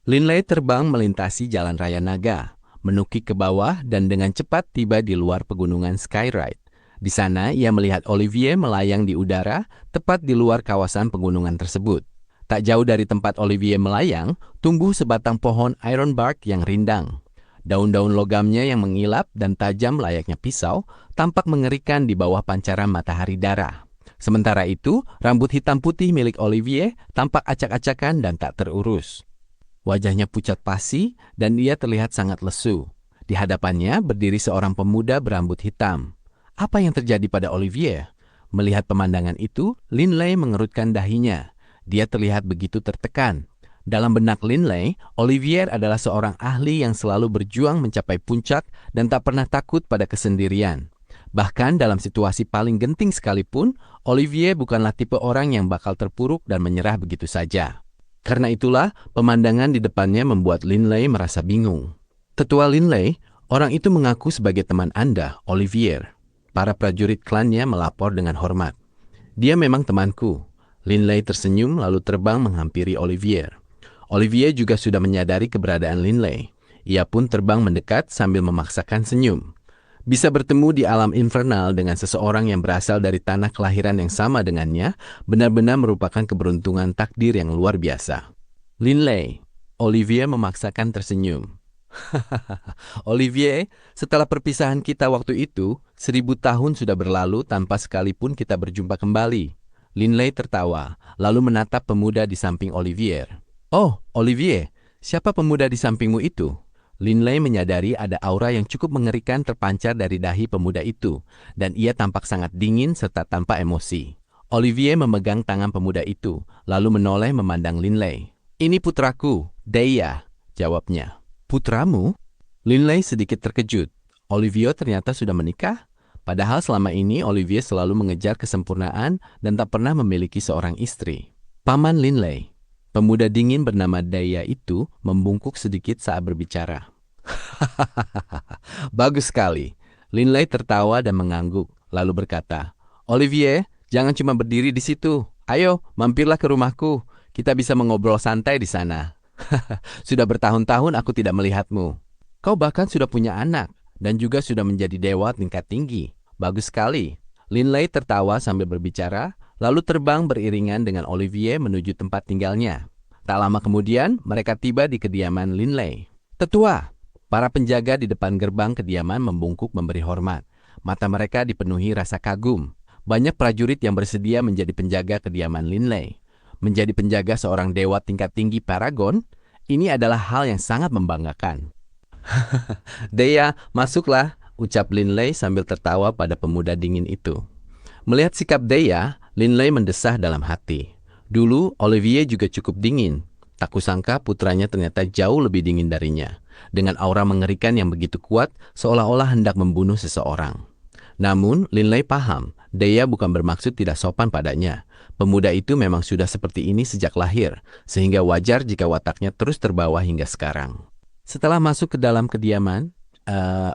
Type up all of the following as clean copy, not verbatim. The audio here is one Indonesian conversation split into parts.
Linley terbang melintasi jalan raya naga, menukik ke bawah dan dengan cepat tiba di luar pegunungan Skyride. Di sana, ia melihat Olivier melayang di udara, tepat di luar kawasan pegunungan tersebut. Tak jauh dari tempat Olivier melayang, tumbuh sebatang pohon ironbark yang rindang. Daun-daun logamnya yang mengilap dan tajam layaknya pisau, tampak mengerikan di bawah pancaran matahari darah. Sementara itu, rambut hitam putih milik Olivier tampak acak-acakan dan tak terurus. Wajahnya pucat pasi dan dia terlihat sangat lesu. Di hadapannya berdiri seorang pemuda berambut hitam. Apa yang terjadi pada Olivier? Melihat pemandangan itu, Linley mengerutkan dahinya. Dia terlihat begitu tertekan. Dalam benak Linley, Olivier adalah seorang ahli yang selalu berjuang mencapai puncak dan tak pernah takut pada kesendirian. Bahkan dalam situasi paling genting sekalipun, Olivier bukanlah tipe orang yang bakal terpuruk dan menyerah begitu saja. Karena itulah, pemandangan di depannya membuat Linley merasa bingung. Tetua Linley, orang itu mengaku sebagai teman Anda, Olivier. Para prajurit klannya melapor dengan hormat. Dia memang temanku. Linley tersenyum lalu terbang menghampiri Olivier. Olivier juga sudah menyadari keberadaan Linley. Ia pun terbang mendekat sambil memaksakan senyum. Bisa bertemu di alam infernal dengan seseorang yang berasal dari tanah kelahiran yang sama dengannya, benar-benar merupakan keberuntungan takdir yang luar biasa. Linley, Olivier memaksakan tersenyum. Olivier, setelah perpisahan kita waktu itu, 1000 tahun sudah berlalu tanpa sekalipun kita berjumpa kembali. Linley tertawa, lalu menatap pemuda di samping Olivier. Oh, Olivier, siapa pemuda di sampingmu itu? Linley menyadari ada aura yang cukup mengerikan terpancar dari dahi pemuda itu, dan ia tampak sangat dingin serta tanpa emosi. Olivier memegang tangan pemuda itu, lalu menoleh memandang Linley. Ini putraku, Deya, jawabnya. Putramu? Linley sedikit terkejut. Olivier ternyata sudah menikah? Padahal selama ini Olivier selalu mengejar kesempurnaan dan tak pernah memiliki seorang istri. Paman Linley. Pemuda dingin bernama Deya itu membungkuk sedikit saat berbicara. Bagus sekali. Linley tertawa dan mengangguk, lalu berkata, Olivier, jangan cuma berdiri di situ. Ayo, mampirlah ke rumahku. Kita bisa mengobrol santai di sana. Sudah bertahun-tahun aku tidak melihatmu. Kau bahkan sudah punya anak dan juga sudah menjadi dewa tingkat tinggi. Bagus sekali. Linley tertawa sambil berbicara, lalu terbang beriringan dengan Olivier menuju tempat tinggalnya. Tak lama kemudian, mereka tiba di kediaman Linley. Tetua, para penjaga di depan gerbang kediaman membungkuk memberi hormat. Mata mereka dipenuhi rasa kagum. Banyak prajurit yang bersedia menjadi penjaga kediaman Linley. Menjadi penjaga seorang dewa tingkat tinggi Paragon, ini adalah hal yang sangat membanggakan. Deya, masuklah, ucap Linley sambil tertawa pada pemuda dingin itu. Melihat sikap Deya, Linley mendesah dalam hati. Dulu, Olivier juga cukup dingin. Tak kusangka putranya ternyata jauh lebih dingin darinya. Dengan aura mengerikan yang begitu kuat, seolah-olah hendak membunuh seseorang. Namun, Linley paham, Deya bukan bermaksud tidak sopan padanya. Pemuda itu memang sudah seperti ini sejak lahir, sehingga wajar jika wataknya terus terbawa hingga sekarang. Setelah masuk ke dalam kediaman,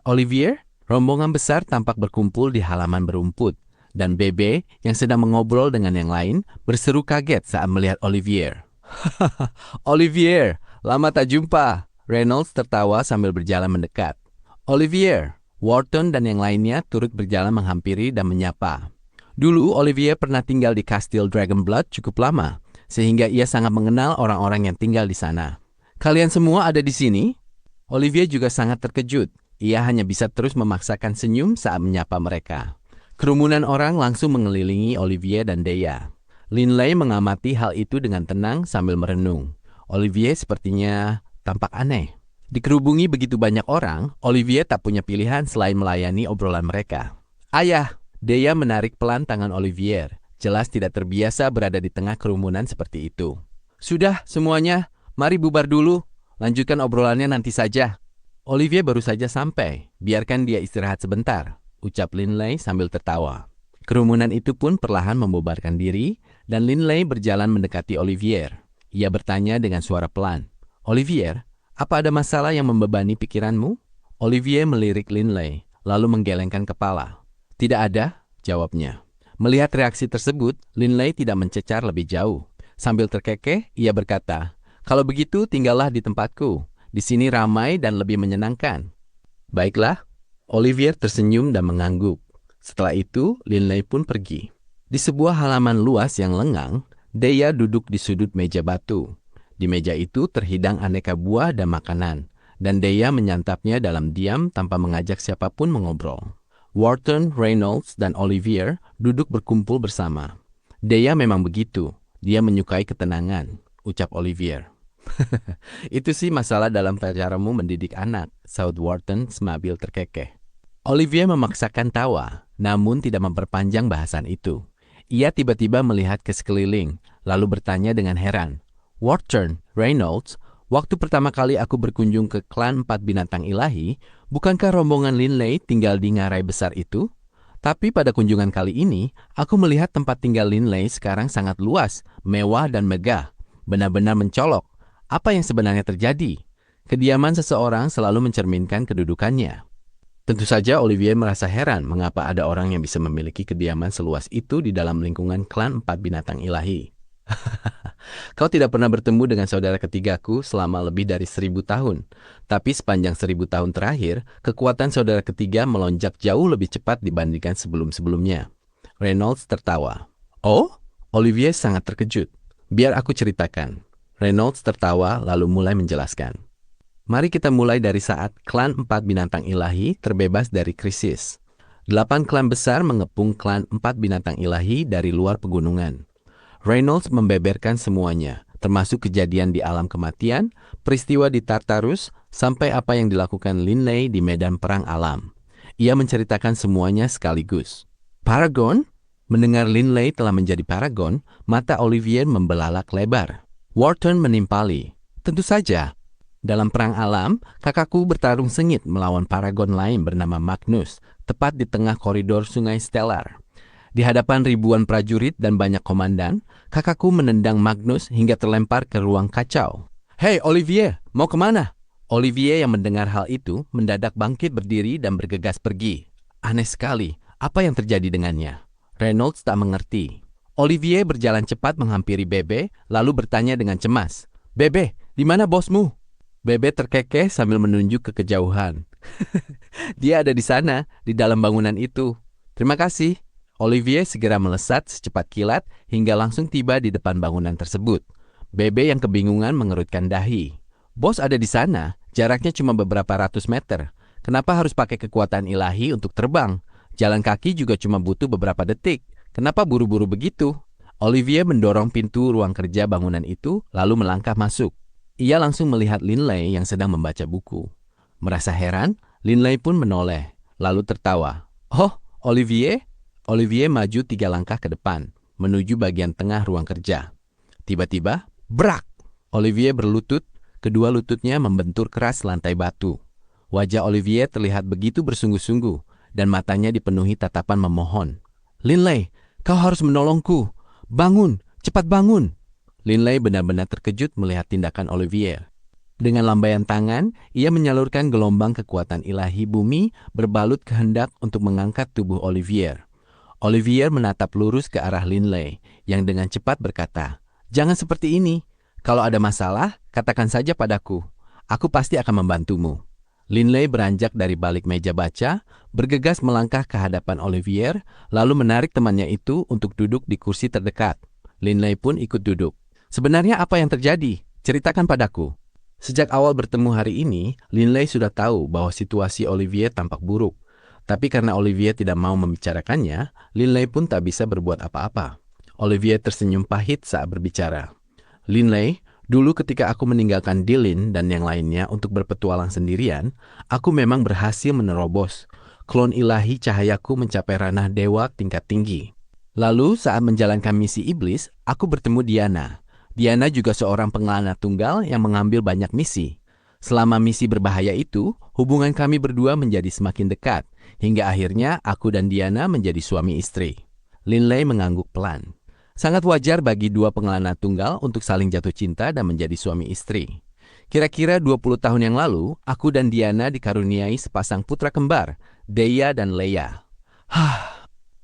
Olivier, rombongan besar tampak berkumpul di halaman berumput, dan Bebe yang sedang mengobrol dengan yang lain berseru kaget saat melihat Olivier. Olivier, lama tak jumpa. Reynolds tertawa sambil berjalan mendekat. Olivier, Wharton dan yang lainnya turut berjalan menghampiri dan menyapa. Dulu Olivier pernah tinggal di Kastil Dragonblood cukup lama, sehingga ia sangat mengenal orang-orang yang tinggal di sana. Kalian semua ada di sini? Olivier juga sangat terkejut. Ia hanya bisa terus memaksakan senyum saat menyapa mereka. Kerumunan orang langsung mengelilingi Olivier dan Deya. Linley mengamati hal itu dengan tenang sambil merenung. Olivier sepertinya tampak aneh. Dikerubungi begitu banyak orang, Olivier tak punya pilihan selain melayani obrolan mereka. Ayah! Deya menarik pelan tangan Olivier. Jelas tidak terbiasa berada di tengah kerumunan seperti itu. Sudah semuanya, mari bubar dulu. Lanjutkan obrolannya nanti saja. Olivier baru saja sampai. Biarkan dia istirahat sebentar, ucap Linley sambil tertawa. Kerumunan itu pun perlahan membubarkan diri dan Linley berjalan mendekati Olivier. Ia bertanya dengan suara pelan. Olivier, apa ada masalah yang membebani pikiranmu? Olivier melirik Linley, lalu menggelengkan kepala. Tidak ada, jawabnya. Melihat reaksi tersebut, Linley tidak mencecar lebih jauh. Sambil terkekeh, ia berkata, Kalau begitu, tinggallah di tempatku. Di sini ramai dan lebih menyenangkan. Baiklah, Olivier tersenyum dan mengangguk. Setelah itu, Linley pun pergi. Di sebuah halaman luas yang lengang, Dea duduk di sudut meja batu. Di meja itu terhidang aneka buah dan makanan, dan Dea menyantapnya dalam diam tanpa mengajak siapapun mengobrol. Wharton, Reynolds, dan Olivier duduk berkumpul bersama. Dea memang begitu, dia menyukai ketenangan, ucap Olivier. Itu sih masalah dalam caramu mendidik anak, saud Wharton sambil terkekeh. Olivier memaksakan tawa, namun tidak memperpanjang bahasan itu. Ia tiba-tiba melihat ke sekeliling, lalu bertanya dengan heran, Wharton, Reynolds, waktu pertama kali aku berkunjung ke klan 4 binatang ilahi, bukankah rombongan Linley tinggal di ngarai besar itu? Tapi pada kunjungan kali ini, aku melihat tempat tinggal Linley sekarang sangat luas, mewah dan megah, benar-benar mencolok. Apa yang sebenarnya terjadi? Kediaman seseorang selalu mencerminkan kedudukannya. Tentu saja Olivier merasa heran mengapa ada orang yang bisa memiliki kediaman seluas itu di dalam lingkungan klan 4 binatang ilahi. Kau tidak pernah bertemu dengan saudara ketigaku selama lebih dari 1000 tahun. Tapi sepanjang 1000 tahun terakhir, kekuatan saudara ketiga melonjak jauh lebih cepat dibandingkan sebelum-sebelumnya. Reynolds tertawa. Oh? Olivier sangat terkejut. Biar aku ceritakan. Reynolds tertawa lalu mulai menjelaskan. Mari kita mulai dari saat klan 4 binatang ilahi terbebas dari krisis. 8 klan besar mengepung klan 4 binatang ilahi dari luar pegunungan. Reynolds membeberkan semuanya, termasuk kejadian di alam kematian, peristiwa di Tartarus, sampai apa yang dilakukan Linley di medan perang alam. Ia menceritakan semuanya sekaligus. Paragon? Mendengar Linley telah menjadi paragon, mata Olivier membelalak lebar. Wharton menimpali. Tentu saja. Dalam perang alam, kakakku bertarung sengit melawan paragon lain bernama Magnus, tepat di tengah koridor sungai Stellar. Di hadapan ribuan prajurit dan banyak komandan, kakakku menendang Magnus hingga terlempar ke ruang kacau. Hei Olivier, mau kemana? Olivier yang mendengar hal itu mendadak bangkit berdiri dan bergegas pergi. Aneh sekali, apa yang terjadi dengannya? Reynolds tak mengerti. Olivier berjalan cepat menghampiri Bebe, lalu bertanya dengan cemas. Bebe, di mana bosmu? Bebe terkekeh sambil menunjuk ke kejauhan. Dia ada di sana, di dalam bangunan itu. Terima kasih. Olivier segera melesat secepat kilat hingga langsung tiba di depan bangunan tersebut. Bebe yang kebingungan mengerutkan dahi. Bos ada di sana, jaraknya cuma beberapa ratus meter. Kenapa harus pakai kekuatan ilahi untuk terbang? Jalan kaki juga cuma butuh beberapa detik. Kenapa buru-buru begitu? Olivier mendorong pintu ruang kerja bangunan itu lalu melangkah masuk. Ia langsung melihat Linley yang sedang membaca buku. Merasa heran, Linley pun menoleh, lalu tertawa. Oh, Olivier? Olivier maju 3 langkah ke depan, menuju bagian tengah ruang kerja. Tiba-tiba, brak! Olivier berlutut, kedua lututnya membentur keras lantai batu. Wajah Olivier terlihat begitu bersungguh-sungguh, dan matanya dipenuhi tatapan memohon. Linley, kau harus menolongku. Bangun, cepat bangun! Linley benar-benar terkejut melihat tindakan Olivier. Dengan lambaian tangan, ia menyalurkan gelombang kekuatan ilahi bumi berbalut kehendak untuk mengangkat tubuh Olivier. Olivier menatap lurus ke arah Linley, yang dengan cepat berkata, "Jangan seperti ini. Kalau ada masalah, katakan saja padaku. Aku pasti akan membantumu." Linley beranjak dari balik meja baca, bergegas melangkah ke hadapan Olivier, lalu menarik temannya itu untuk duduk di kursi terdekat. Linley pun ikut duduk. "Sebenarnya apa yang terjadi? Ceritakan padaku." Sejak awal bertemu hari ini, Linley sudah tahu bahwa situasi Olivier tampak buruk. Tapi karena Olivier tidak mau membicarakannya, Linley pun tak bisa berbuat apa-apa. Olivier tersenyum pahit saat berbicara. Linley, dulu ketika aku meninggalkan Dylan dan yang lainnya untuk berpetualang sendirian, aku memang berhasil menerobos. Klon ilahi cahayaku mencapai ranah dewa tingkat tinggi. Lalu saat menjalankan misi iblis, aku bertemu Diana. Diana juga seorang pengelana tunggal yang mengambil banyak misi. Selama misi berbahaya itu, hubungan kami berdua menjadi semakin dekat, hingga akhirnya aku dan Diana menjadi suami istri. Linley mengangguk pelan. Sangat wajar bagi dua pengelana tunggal untuk saling jatuh cinta dan menjadi suami istri. Kira-kira 20 tahun yang lalu, aku dan Diana dikaruniai sepasang putra kembar, Dea dan Leia.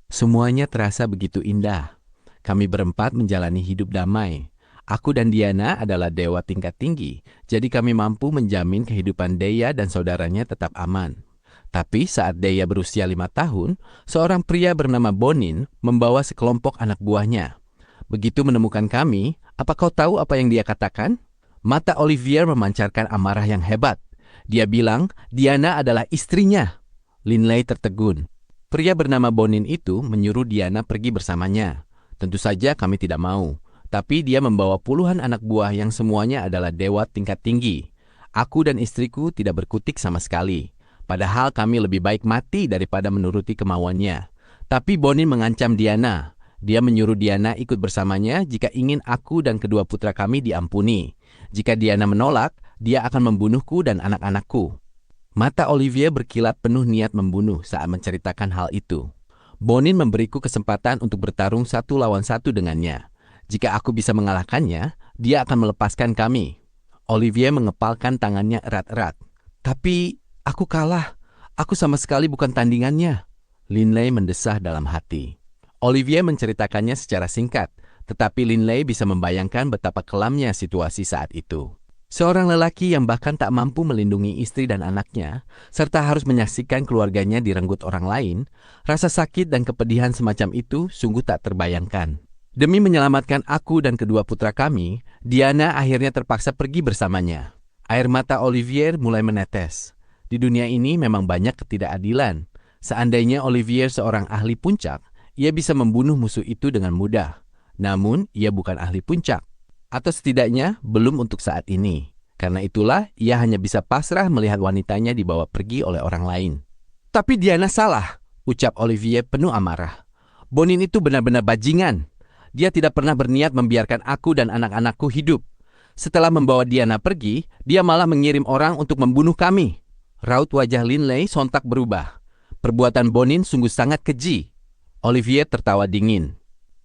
Semuanya terasa begitu indah. Kami berempat menjalani hidup damai. Aku dan Diana adalah dewa tingkat tinggi, jadi kami mampu menjamin kehidupan Deya dan saudaranya tetap aman. Tapi saat Deya berusia 5 tahun, seorang pria bernama Bonin membawa sekelompok anak buahnya. Begitu menemukan kami, apa kau tahu apa yang dia katakan? Mata Olivier memancarkan amarah yang hebat. Dia bilang, Diana adalah istrinya. Linley tertegun. Pria bernama Bonin itu menyuruh Diana pergi bersamanya. Tentu saja kami tidak mau. Tapi dia membawa puluhan anak buah yang semuanya adalah dewa tingkat tinggi. Aku dan istriku tidak berkutik sama sekali. Padahal kami lebih baik mati daripada menuruti kemauannya. Tapi Bonin mengancam Diana. Dia menyuruh Diana ikut bersamanya jika ingin aku dan kedua putra kami diampuni. Jika Diana menolak, dia akan membunuhku dan anak-anakku. Mata Olivier berkilat penuh niat membunuh saat menceritakan hal itu. Bonin memberiku kesempatan untuk bertarung 1 lawan 1 dengannya. Jika aku bisa mengalahkannya, dia akan melepaskan kami. Olivier mengepalkan tangannya erat-erat. Tapi aku kalah. Aku sama sekali bukan tandingannya. Linley mendesah dalam hati. Olivier menceritakannya secara singkat, tetapi Linley bisa membayangkan betapa kelamnya situasi saat itu. Seorang lelaki yang bahkan tak mampu melindungi istri dan anaknya, serta harus menyaksikan keluarganya direnggut orang lain, rasa sakit dan kepedihan semacam itu sungguh tak terbayangkan. Demi menyelamatkan aku dan kedua putra kami, Diana akhirnya terpaksa pergi bersamanya. Air mata Olivier mulai menetes. Di dunia ini memang banyak ketidakadilan. Seandainya Olivier seorang ahli puncak, ia bisa membunuh musuh itu dengan mudah. Namun, ia bukan ahli puncak. Atau setidaknya, belum untuk saat ini. Karena itulah, ia hanya bisa pasrah melihat wanitanya dibawa pergi oleh orang lain. Tapi Diana salah, ucap Olivier penuh amarah. Bonin itu benar-benar bajingan. Dia tidak pernah berniat membiarkan aku dan anak-anakku hidup. Setelah membawa Diana pergi, dia malah mengirim orang untuk membunuh kami. Raut wajah Linley sontak berubah. Perbuatan Bonin sungguh sangat keji. Olivier tertawa dingin.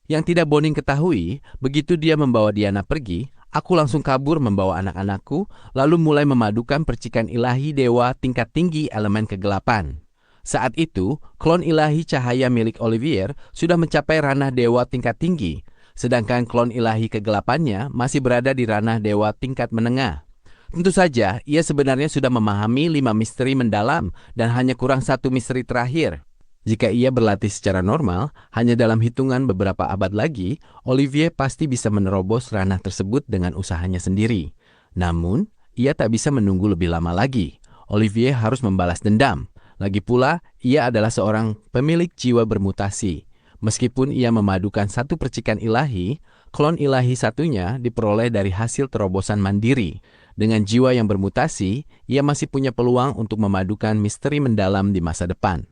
Yang tidak Bonin ketahui, begitu dia membawa Diana pergi, aku langsung kabur membawa anak-anakku, lalu mulai memadukan percikan ilahi dewa tingkat tinggi elemen kegelapan. Saat itu, klon ilahi cahaya milik Olivier sudah mencapai ranah dewa tingkat tinggi, sedangkan klon ilahi kegelapannya masih berada di ranah dewa tingkat menengah. Tentu saja, ia sebenarnya sudah memahami 5 misteri mendalam dan hanya kurang 1 misteri terakhir. Jika ia berlatih secara normal, hanya dalam hitungan beberapa abad lagi, Olivier pasti bisa menerobos ranah tersebut dengan usahanya sendiri. Namun, ia tak bisa menunggu lebih lama lagi. Olivier harus membalas dendam. Lagi pula, ia adalah seorang pemilik jiwa bermutasi. Meskipun ia memadukan 1 percikan ilahi, klon ilahi satunya diperoleh dari hasil terobosan mandiri. Dengan jiwa yang bermutasi, ia masih punya peluang untuk memadukan misteri mendalam di masa depan.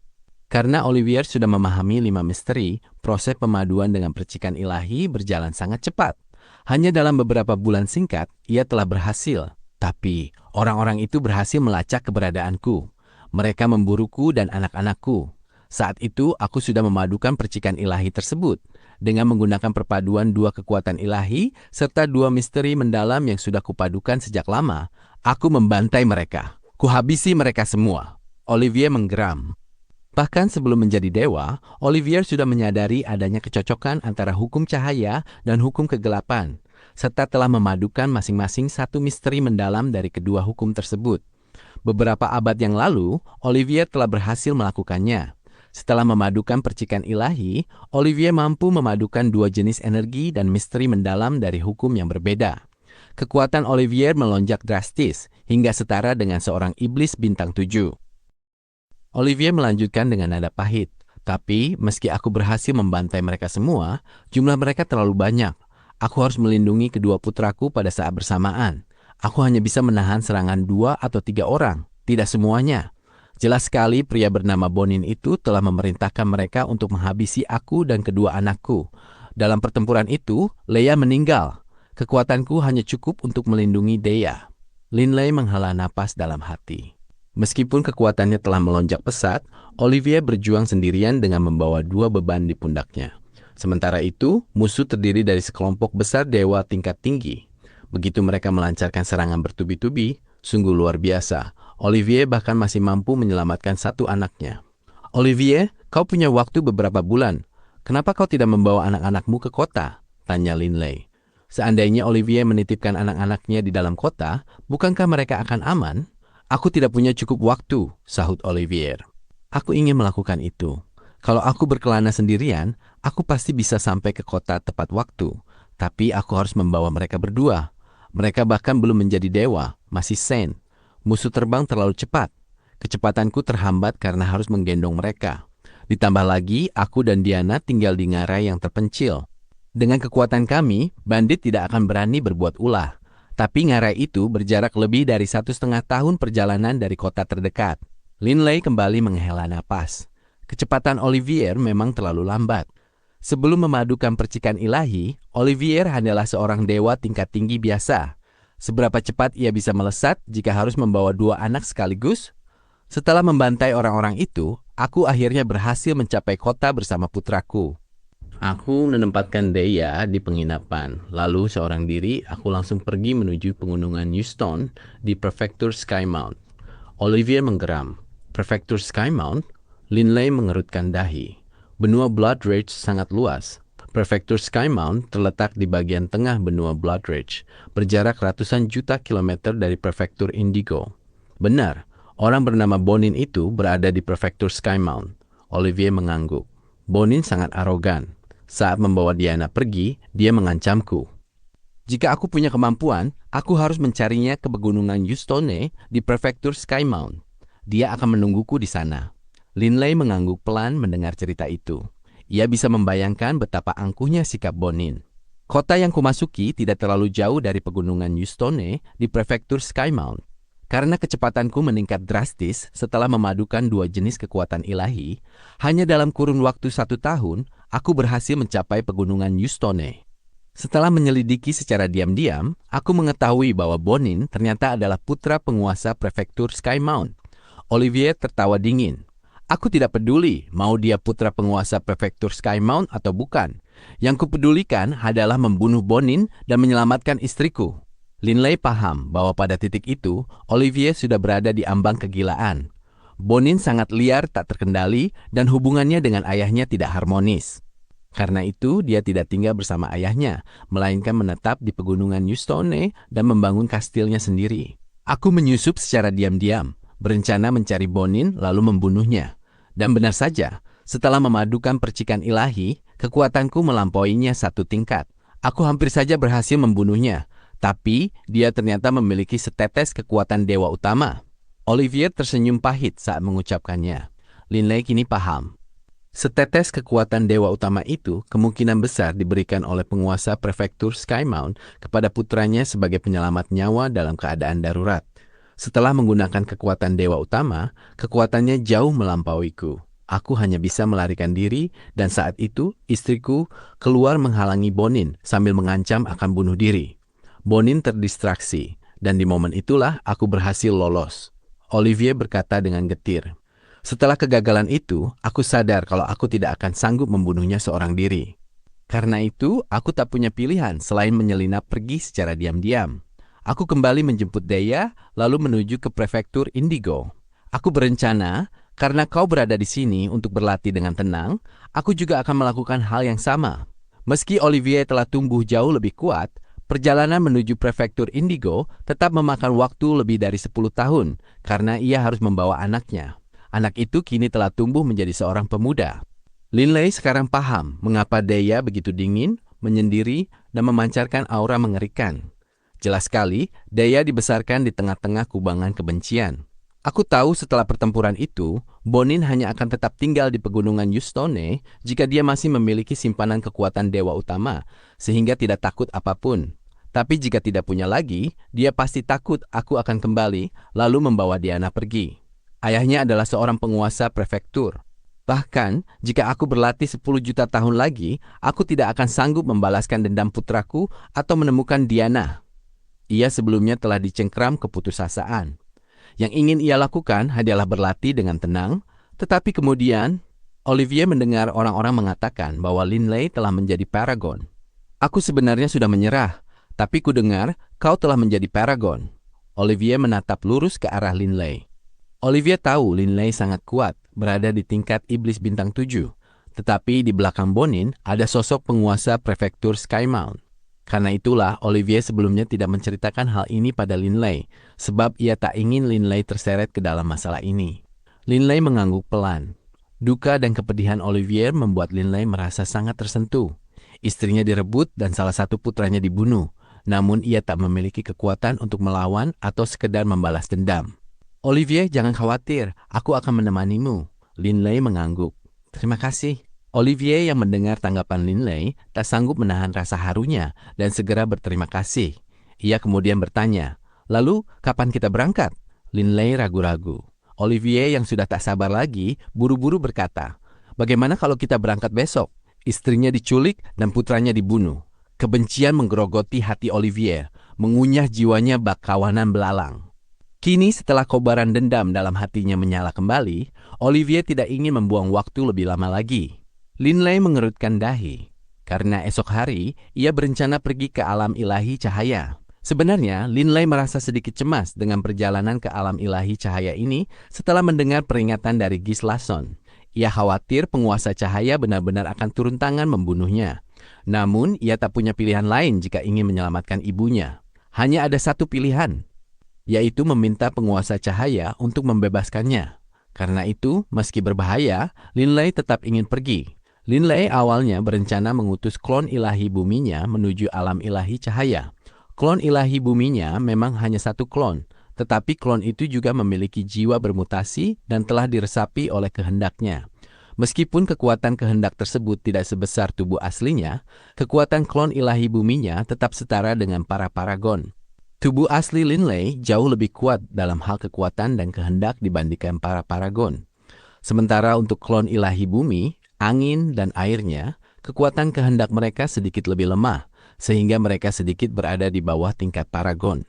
Karena Olivier sudah memahami 5 misteri, proses pemaduan dengan percikan ilahi berjalan sangat cepat. Hanya dalam beberapa bulan singkat, ia telah berhasil. Tapi, orang-orang itu berhasil melacak keberadaanku. Mereka memburuku dan anak-anakku. Saat itu, aku sudah memadukan percikan ilahi tersebut. Dengan menggunakan perpaduan 2 kekuatan ilahi, serta 2 misteri mendalam yang sudah kupadukan sejak lama, aku membantai mereka. Kuhabisi mereka semua. Olivier menggeram. Bahkan sebelum menjadi dewa, Olivier sudah menyadari adanya kecocokan antara hukum cahaya dan hukum kegelapan, serta telah memadukan masing-masing 1 misteri mendalam dari kedua hukum tersebut. Beberapa abad yang lalu, Olivier telah berhasil melakukannya. Setelah memadukan percikan ilahi, Olivier mampu memadukan 2 jenis energi dan misteri mendalam dari hukum yang berbeda. Kekuatan Olivier melonjak drastis, hingga setara dengan seorang iblis bintang 7. Olivier melanjutkan dengan nada pahit. Tapi, meski aku berhasil membantai mereka semua, jumlah mereka terlalu banyak. Aku harus melindungi kedua putraku pada saat bersamaan. Aku hanya bisa menahan serangan 2 atau 3 orang, tidak semuanya. Jelas sekali pria bernama Bonin itu telah memerintahkan mereka untuk menghabisi aku dan kedua anakku. Dalam pertempuran itu, Leia meninggal. Kekuatanku hanya cukup untuk melindungi Deya. Linley menghela napas dalam hati. Meskipun kekuatannya telah melonjak pesat, Olivier berjuang sendirian dengan membawa 2 beban di pundaknya. Sementara itu, musuh terdiri dari sekelompok besar dewa tingkat tinggi. Begitu mereka melancarkan serangan bertubi-tubi, sungguh luar biasa. Olivier bahkan masih mampu menyelamatkan 1 anaknya. Olivier, kau punya waktu beberapa bulan. Kenapa kau tidak membawa anak-anakmu ke kota? Tanya Linley. Seandainya Olivier menitipkan anak-anaknya di dalam kota, bukankah mereka akan aman? Aku tidak punya cukup waktu, sahut Olivier. Aku ingin melakukan itu. Kalau aku berkelana sendirian, aku pasti bisa sampai ke kota tepat waktu. Tapi aku harus membawa mereka berdua. Mereka bahkan belum menjadi dewa, masih sen. Musuh terbang terlalu cepat. Kecepatanku terhambat karena harus menggendong mereka. Ditambah lagi, aku dan Diana tinggal di ngarai yang terpencil. Dengan kekuatan kami, bandit tidak akan berani berbuat ulah. Tapi ngarai itu berjarak lebih dari 1,5 tahun perjalanan dari kota terdekat. Linley kembali menghela napas. Kecepatan Olivier memang terlalu lambat. Sebelum memadukan percikan ilahi, Olivier hanyalah seorang dewa tingkat tinggi biasa. Seberapa cepat ia bisa melesat jika harus membawa 2 anak sekaligus? Setelah membantai orang-orang itu, aku akhirnya berhasil mencapai kota bersama putraku. Aku menempatkan Deya di penginapan. Lalu seorang diri, aku langsung pergi menuju pegunungan Euston di prefektur Skymount. Olivier menggeram. Prefektur Skymount? Linley mengerutkan dahi. Benua Bloodridge sangat luas. Prefektur Skymount terletak di bagian tengah benua Bloodridge, berjarak ratusan juta kilometer dari prefektur Indigo. Benar, orang bernama Bonin itu berada di prefektur Skymount. Olivier mengangguk. Bonin sangat arogan. Saat membawa Diana pergi, dia mengancamku. Jika aku punya kemampuan, aku harus mencarinya ke pegunungan Eustone di prefektur Skymount. Dia akan menungguku di sana. Linley mengangguk pelan mendengar cerita itu. Ia bisa membayangkan betapa angkuhnya sikap Bonin. Kota yang kumasuki tidak terlalu jauh dari pegunungan Eustone di prefektur Skymount. Karena kecepatanku meningkat drastis setelah memadukan 2 jenis kekuatan ilahi, hanya dalam kurun waktu 1 tahun, aku berhasil mencapai pegunungan Eustone. Setelah menyelidiki secara diam-diam, aku mengetahui bahwa Bonin ternyata adalah putra penguasa prefektur Skymount. Olivier tertawa dingin. Aku tidak peduli mau dia putra penguasa prefektur Skymount atau bukan. Yang kupedulikan adalah membunuh Bonin dan menyelamatkan istriku. Linley paham bahwa pada titik itu, Olivier sudah berada di ambang kegilaan. Bonin sangat liar tak terkendali dan hubungannya dengan ayahnya tidak harmonis. Karena itu, dia tidak tinggal bersama ayahnya, melainkan menetap di pegunungan Eustone dan membangun kastilnya sendiri. Aku menyusup secara diam-diam, berencana mencari Bonin lalu membunuhnya. Dan benar saja, setelah memadukan percikan ilahi, kekuatanku melampauinya 1 tingkat. Aku hampir saja berhasil membunuhnya. Tapi dia ternyata memiliki setetes kekuatan dewa utama. Olivier tersenyum pahit saat mengucapkannya. Linley kini paham. Setetes kekuatan dewa utama itu kemungkinan besar diberikan oleh penguasa prefektur Skymount kepada putranya sebagai penyelamat nyawa dalam keadaan darurat. Setelah menggunakan kekuatan dewa utama, kekuatannya jauh melampauiku. Aku hanya bisa melarikan diri dan saat itu istriku keluar menghalangi Bonin sambil mengancam akan bunuh diri. Bonin terdistraksi, dan di momen itulah aku berhasil lolos. Olivier berkata dengan getir. Setelah kegagalan itu, aku sadar kalau aku tidak akan sanggup membunuhnya seorang diri. Karena itu, aku tak punya pilihan selain menyelinap pergi secara diam-diam. Aku kembali menjemput Deya, lalu menuju ke prefektur Indigo. Aku berencana, karena kau berada di sini untuk berlatih dengan tenang, aku juga akan melakukan hal yang sama. Meski Olivier telah tumbuh jauh lebih kuat, perjalanan menuju prefektur Indigo tetap memakan waktu lebih dari 10 tahun karena ia harus membawa anaknya. Anak itu kini telah tumbuh menjadi seorang pemuda. Linley sekarang paham mengapa Deya begitu dingin, menyendiri, dan memancarkan aura mengerikan. Jelas sekali, Deya dibesarkan di tengah-tengah kubangan kebencian. Aku tahu setelah pertempuran itu, Bonin hanya akan tetap tinggal di pegunungan Eustone jika dia masih memiliki simpanan kekuatan dewa utama, sehingga tidak takut apapun. Tapi jika tidak punya lagi, dia pasti takut aku akan kembali, lalu membawa Diana pergi. Ayahnya adalah seorang penguasa prefektur. Bahkan, jika aku berlatih 10 juta tahun lagi, aku tidak akan sanggup membalaskan dendam putraku atau menemukan Diana. Ia sebelumnya telah dicengkram keputusasaan. Yang ingin ia lakukan hanyalah berlatih dengan tenang, tetapi kemudian, Olivier mendengar orang-orang mengatakan bahwa Linley telah menjadi paragon. Aku sebenarnya sudah menyerah, tapi ku dengar kau telah menjadi paragon. Olivier menatap lurus ke arah Linley. Olivier tahu Linley sangat kuat, berada di tingkat iblis bintang 7. Tetapi di belakang Bonin ada sosok penguasa prefektur Skymount. Karena itulah Olivier sebelumnya tidak menceritakan hal ini pada Linley, sebab ia tak ingin Linley terseret ke dalam masalah ini. Linley mengangguk pelan. Duka dan kepedihan Olivier membuat Linley merasa sangat tersentuh. Istrinya direbut dan salah satu putranya dibunuh, namun ia tak memiliki kekuatan untuk melawan atau sekedar membalas dendam. Olivier, jangan khawatir, aku akan menemanimu. Linley mengangguk. Terima kasih. Olivier yang mendengar tanggapan Linley tak sanggup menahan rasa harunya dan segera berterima kasih. Ia kemudian bertanya, lalu kapan kita berangkat? Linley ragu-ragu. Olivier yang sudah tak sabar lagi buru-buru berkata, bagaimana kalau kita berangkat besok? Istrinya diculik dan putranya dibunuh. Kebencian menggerogoti hati Olivier, mengunyah jiwanya bak kawanan belalang. Kini setelah kobaran dendam dalam hatinya menyala kembali, Olivier tidak ingin membuang waktu lebih lama lagi. Linley mengerutkan dahi. Karena esok hari, ia berencana pergi ke alam ilahi cahaya. Sebenarnya, Linley merasa sedikit cemas dengan perjalanan ke alam ilahi cahaya ini setelah mendengar peringatan dari Gislason. Ia khawatir penguasa cahaya benar-benar akan turun tangan membunuhnya. Namun, ia tak punya pilihan lain jika ingin menyelamatkan ibunya. Hanya ada satu pilihan, yaitu meminta penguasa cahaya untuk membebaskannya. Karena itu, meski berbahaya, Linley tetap ingin pergi. Linley awalnya berencana mengutus klon ilahi buminya menuju alam ilahi cahaya. Klon ilahi buminya memang hanya satu klon, tetapi klon itu juga memiliki jiwa bermutasi dan telah diresapi oleh kehendaknya. Meskipun kekuatan kehendak tersebut tidak sebesar tubuh aslinya, kekuatan klon ilahi buminya tetap setara dengan para paragon. Tubuh asli Linley jauh lebih kuat dalam hal kekuatan dan kehendak dibandingkan para paragon. Sementara untuk klon ilahi bumi, angin dan airnya, kekuatan kehendak mereka sedikit lebih lemah, sehingga mereka sedikit berada di bawah tingkat paragon.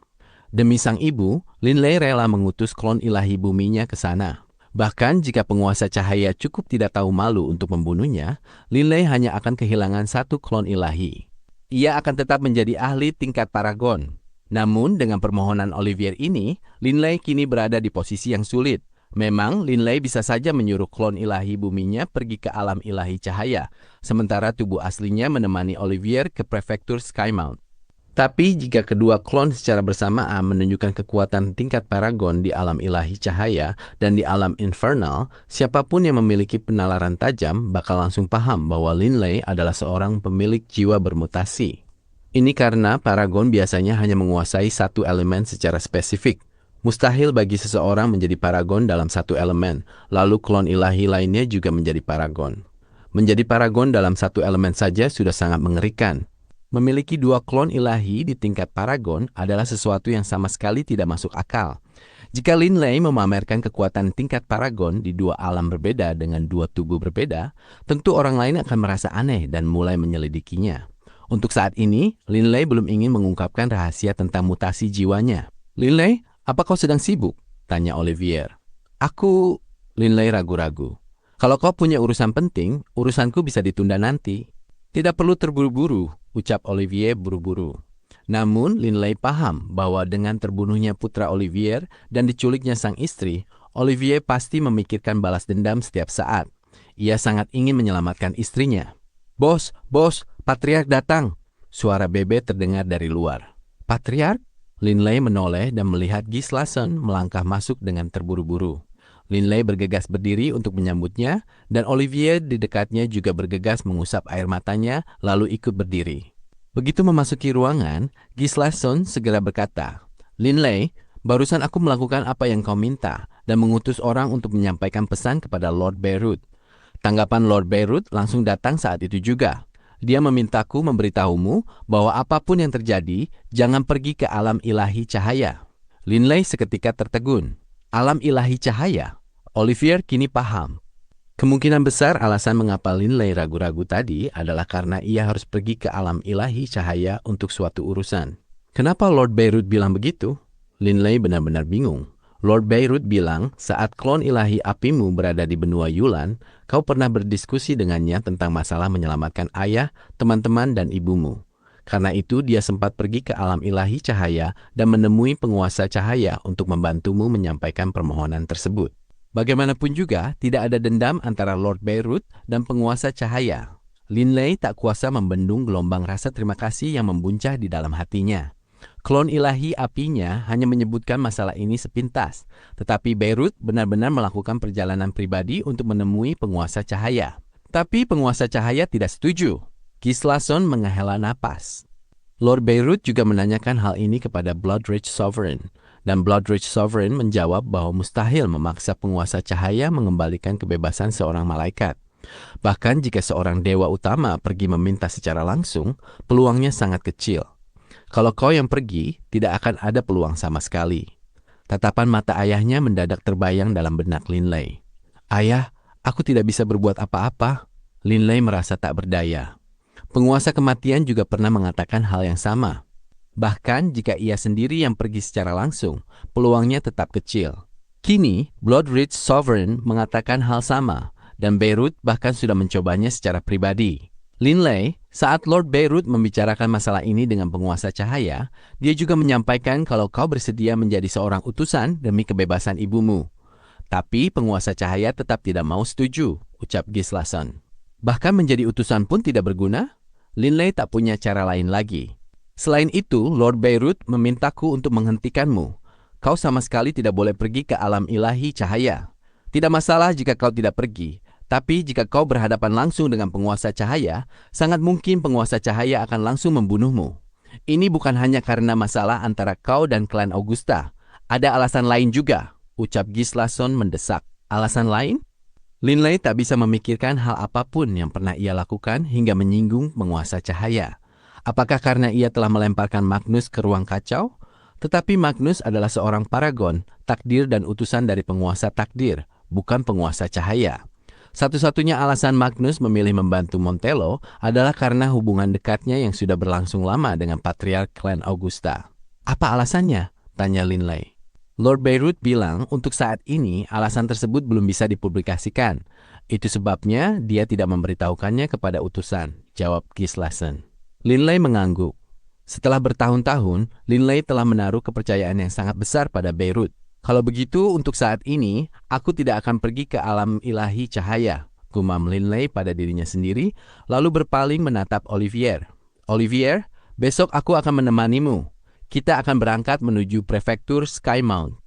Demi sang ibu, Linley rela mengutus klon ilahi buminya ke sana. Bahkan jika penguasa cahaya cukup tidak tahu malu untuk membunuhnya, Linley hanya akan kehilangan satu klon ilahi. Ia akan tetap menjadi ahli tingkat paragon. Namun dengan permohonan Olivier ini, Linley kini berada di posisi yang sulit. Memang Linley bisa saja menyuruh klon ilahi buminya pergi ke alam ilahi cahaya, sementara tubuh aslinya menemani Olivier ke prefektur Skymount. Tapi jika kedua klon secara bersamaan menunjukkan kekuatan tingkat paragon di alam ilahi cahaya dan di alam infernal, siapapun yang memiliki penalaran tajam bakal langsung paham bahwa Linley adalah seorang pemilik jiwa bermutasi. Ini karena paragon biasanya hanya menguasai satu elemen secara spesifik. Mustahil bagi seseorang menjadi paragon dalam satu elemen, lalu klon ilahi lainnya juga menjadi paragon. Menjadi paragon dalam satu elemen saja sudah sangat mengerikan. Memiliki dua klon ilahi di tingkat paragon adalah sesuatu yang sama sekali tidak masuk akal. Jika Linley memamerkan kekuatan tingkat paragon di dua alam berbeda dengan dua tubuh berbeda, tentu orang lain akan merasa aneh dan mulai menyelidikinya. Untuk saat ini, Linley belum ingin mengungkapkan rahasia tentang mutasi jiwanya. Linley, apa kau sedang sibuk? Tanya Olivier. Aku, Linley ragu-ragu. Kalau kau punya urusan penting, urusanku bisa ditunda nanti. Tidak perlu terburu-buru, ucap Olivier buru-buru. Namun, Linley paham bahwa dengan terbunuhnya putra Olivier dan diculiknya sang istri, Olivier pasti memikirkan balas dendam setiap saat. Ia sangat ingin menyelamatkan istrinya. Bos, Patriark datang. Suara Bebe terdengar dari luar. Patriark? Linley menoleh dan melihat Gislason melangkah masuk dengan terburu-buru. Linley bergegas berdiri untuk menyambutnya, dan Olivier di dekatnya juga bergegas mengusap air matanya, lalu ikut berdiri. Begitu memasuki ruangan, Gislason segera berkata, Linley, barusan aku melakukan apa yang kau minta, dan mengutus orang untuk menyampaikan pesan kepada Lord Beirut. Tanggapan Lord Beirut langsung datang saat itu juga. Dia memintaku memberitahumu bahwa apapun yang terjadi, jangan pergi ke alam ilahi cahaya. Linley seketika tertegun. Alam ilahi cahaya? Olivier kini paham. Kemungkinan besar alasan mengapa Linley ragu-ragu tadi adalah karena ia harus pergi ke alam ilahi cahaya untuk suatu urusan. Kenapa Lord Beirut bilang begitu? Linley benar-benar bingung. Lord Beirut bilang saat klon ilahi apimu berada di benua Yulan, kau pernah berdiskusi dengannya tentang masalah menyelamatkan ayah, teman-teman, dan ibumu. Karena itu dia sempat pergi ke alam ilahi cahaya dan menemui penguasa cahaya untuk membantumu menyampaikan permohonan tersebut. Bagaimanapun juga, tidak ada dendam antara Lord Beirut dan penguasa cahaya. Linley tak kuasa membendung gelombang rasa terima kasih yang membuncah di dalam hatinya. Klon ilahi apinya hanya menyebutkan masalah ini sepintas, tetapi Beirut benar-benar melakukan perjalanan pribadi untuk menemui penguasa cahaya. Tapi penguasa cahaya tidak setuju. Gislason menghela napas. Lord Beirut juga menanyakan hal ini kepada Bloodrich Sovereign, dan Bloodrich Sovereign menjawab bahwa mustahil memaksa penguasa cahaya mengembalikan kebebasan seorang malaikat. Bahkan jika seorang dewa utama pergi meminta secara langsung, peluangnya sangat kecil. Kalau kau yang pergi, tidak akan ada peluang sama sekali. Tatapan mata ayahnya mendadak terbayang dalam benak Linley. Ayah, aku tidak bisa berbuat apa-apa. Linley merasa tak berdaya. Penguasa kematian juga pernah mengatakan hal yang sama. Bahkan jika ia sendiri yang pergi secara langsung, peluangnya tetap kecil. Kini, Bloodrich Sovereign mengatakan hal sama, dan Beirut bahkan sudah mencobanya secara pribadi. Linley, saat Lord Beirut membicarakan masalah ini dengan penguasa cahaya, dia juga menyampaikan kalau kau bersedia menjadi seorang utusan demi kebebasan ibumu. Tapi penguasa cahaya tetap tidak mau setuju, ucap Gislason. Bahkan menjadi utusan pun tidak berguna? Linley tak punya cara lain lagi. Selain itu, Lord Beirut memintaku untuk menghentikanmu. Kau sama sekali tidak boleh pergi ke alam ilahi cahaya. Tidak masalah jika kau tidak pergi, tapi jika kau berhadapan langsung dengan penguasa cahaya, sangat mungkin penguasa cahaya akan langsung membunuhmu. Ini bukan hanya karena masalah antara kau dan klan Augusta. Ada alasan lain juga, ucap Gislason mendesak. Alasan lain? Linley tak bisa memikirkan hal apapun yang pernah ia lakukan hingga menyinggung penguasa cahaya. Apakah karena ia telah melemparkan Magnus ke ruang kacau? Tetapi Magnus adalah seorang paragon, takdir dan utusan dari penguasa takdir, bukan penguasa cahaya. Satu-satunya alasan Magnus memilih membantu Montello adalah karena hubungan dekatnya yang sudah berlangsung lama dengan patriark klan Augusta. Apa alasannya? Tanya Linley. Lord Beirut bilang untuk saat ini alasan tersebut belum bisa dipublikasikan. Itu sebabnya dia tidak memberitahukannya kepada utusan, jawab Gislason. Linley mengangguk. Setelah bertahun-tahun, Linley telah menaruh kepercayaan yang sangat besar pada Beirut. Kalau begitu, untuk saat ini, aku tidak akan pergi ke alam ilahi cahaya, gumam Linley pada dirinya sendiri, lalu berpaling menatap Olivier. Olivier, besok aku akan menemanimu. Kita akan berangkat menuju prefektur Skymount.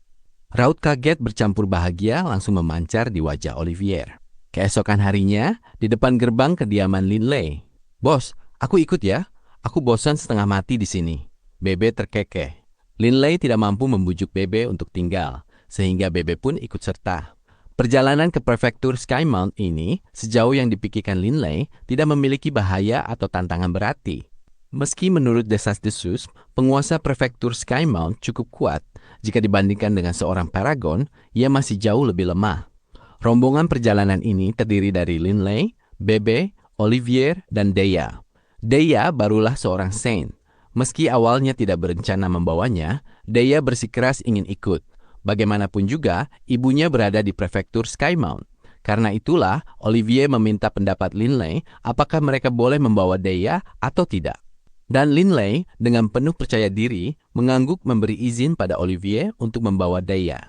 Raut kaget bercampur bahagia langsung memancar di wajah Olivier. Keesokan harinya, di depan gerbang kediaman Linley. Bos, aku ikut ya. Aku bosan setengah mati di sini. Bebe terkekeh. Linley tidak mampu membujuk Bebe untuk tinggal, sehingga Bebe pun ikut serta. Perjalanan ke prefektur Skymount ini, sejauh yang dipikirkan Linley, tidak memiliki bahaya atau tantangan berarti. Meski menurut desas-desus, penguasa prefektur Skymount cukup kuat, jika dibandingkan dengan seorang paragon, ia masih jauh lebih lemah. Rombongan perjalanan ini terdiri dari Linley, Bebe, Olivier, dan Dea. Dea barulah seorang saint. Meski awalnya tidak berencana membawanya, Dea bersikeras ingin ikut. Bagaimanapun juga, ibunya berada di prefektur Skymount. Karena itulah, Olivier meminta pendapat Linley apakah mereka boleh membawa Dea atau tidak. Dan Linley, dengan penuh percaya diri, mengangguk memberi izin pada Olivier untuk membawa Dea.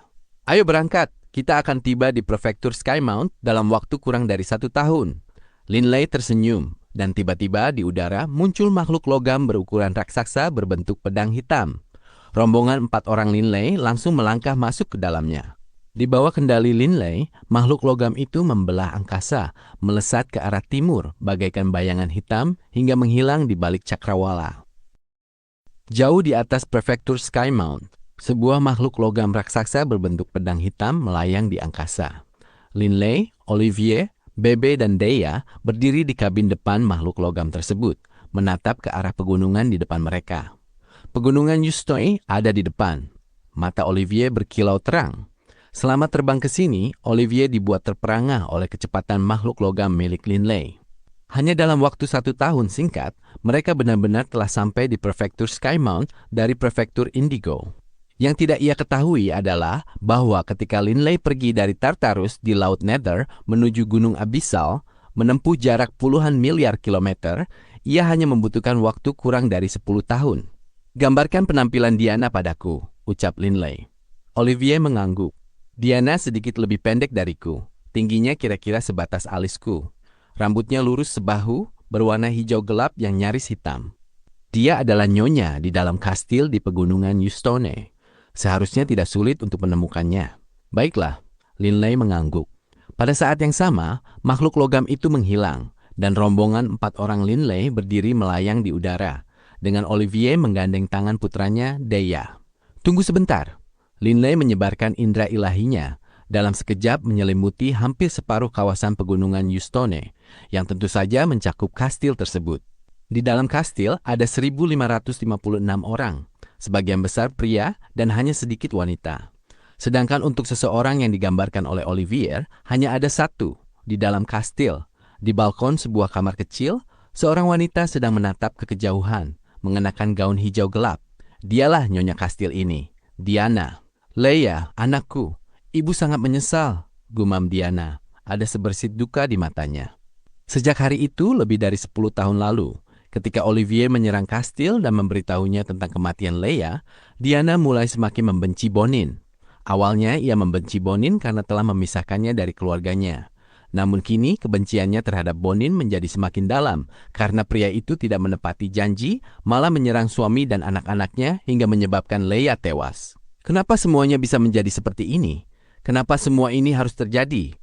Ayo berangkat, kita akan tiba di prefektur Skymount dalam waktu kurang dari 1 tahun. Linley tersenyum. Dan tiba-tiba di udara muncul makhluk logam berukuran raksasa berbentuk pedang hitam. Rombongan 4 orang Linley langsung melangkah masuk ke dalamnya. Di bawah kendali Linley, makhluk logam itu membelah angkasa, melesat ke arah timur bagaikan bayangan hitam hingga menghilang di balik cakrawala. Jauh di atas prefektur Skymount, sebuah makhluk logam raksasa berbentuk pedang hitam melayang di angkasa. Linley, Olivier, Bebe dan Dea berdiri di kabin depan makhluk logam tersebut, menatap ke arah pegunungan di depan mereka. Pegunungan Yustoi ada di depan. Mata Olivier berkilau terang. Selama terbang ke sini, Olivier dibuat terperangah oleh kecepatan makhluk logam milik Linley. Hanya dalam waktu 1 tahun singkat, mereka benar-benar telah sampai di prefektur Skymount dari prefektur Indigo. Yang tidak ia ketahui adalah bahwa ketika Linley pergi dari Tartarus di Laut Nether menuju Gunung Abyssal, menempuh jarak puluhan miliar kilometer, ia hanya membutuhkan waktu kurang dari 10 tahun. Gambarkan penampilan Diana padaku, ucap Linley. Olivier mengangguk. Diana sedikit lebih pendek dariku, tingginya kira-kira sebatas alisku. Rambutnya lurus sebahu, berwarna hijau gelap yang nyaris hitam. Dia adalah nyonya di dalam kastil di pegunungan Yustone. Seharusnya tidak sulit untuk menemukannya. Baiklah, Linley mengangguk. Pada saat yang sama, makhluk logam itu menghilang, dan rombongan 4 orang Linley berdiri melayang di udara, dengan Olivier menggandeng tangan putranya, Deya. Tunggu sebentar. Linley menyebarkan indera ilahinya, dalam sekejap menyelimuti hampir separuh kawasan pegunungan Yustone, yang tentu saja mencakup kastil tersebut. Di dalam kastil ada 1.556 orang, sebagian besar pria dan hanya sedikit wanita. Sedangkan untuk seseorang yang digambarkan oleh Olivier, hanya ada satu. Di dalam kastil, di balkon sebuah kamar kecil, seorang wanita sedang menatap ke kejauhan, mengenakan gaun hijau gelap. Dialah nyonya kastil ini, Diana. Leia, anakku, ibu sangat menyesal, gumam Diana. Ada sebersit duka di matanya. Sejak hari itu lebih dari 10 tahun lalu, ketika Olivier menyerang kastil dan memberitahunya tentang kematian Leia, Diana mulai semakin membenci Bonin. Awalnya ia membenci Bonin karena telah memisahkannya dari keluarganya. Namun kini kebenciannya terhadap Bonin menjadi semakin dalam karena pria itu tidak menepati janji, malah menyerang suami dan anak-anaknya hingga menyebabkan Leia tewas. Kenapa semuanya bisa menjadi seperti ini? Kenapa semua ini harus terjadi?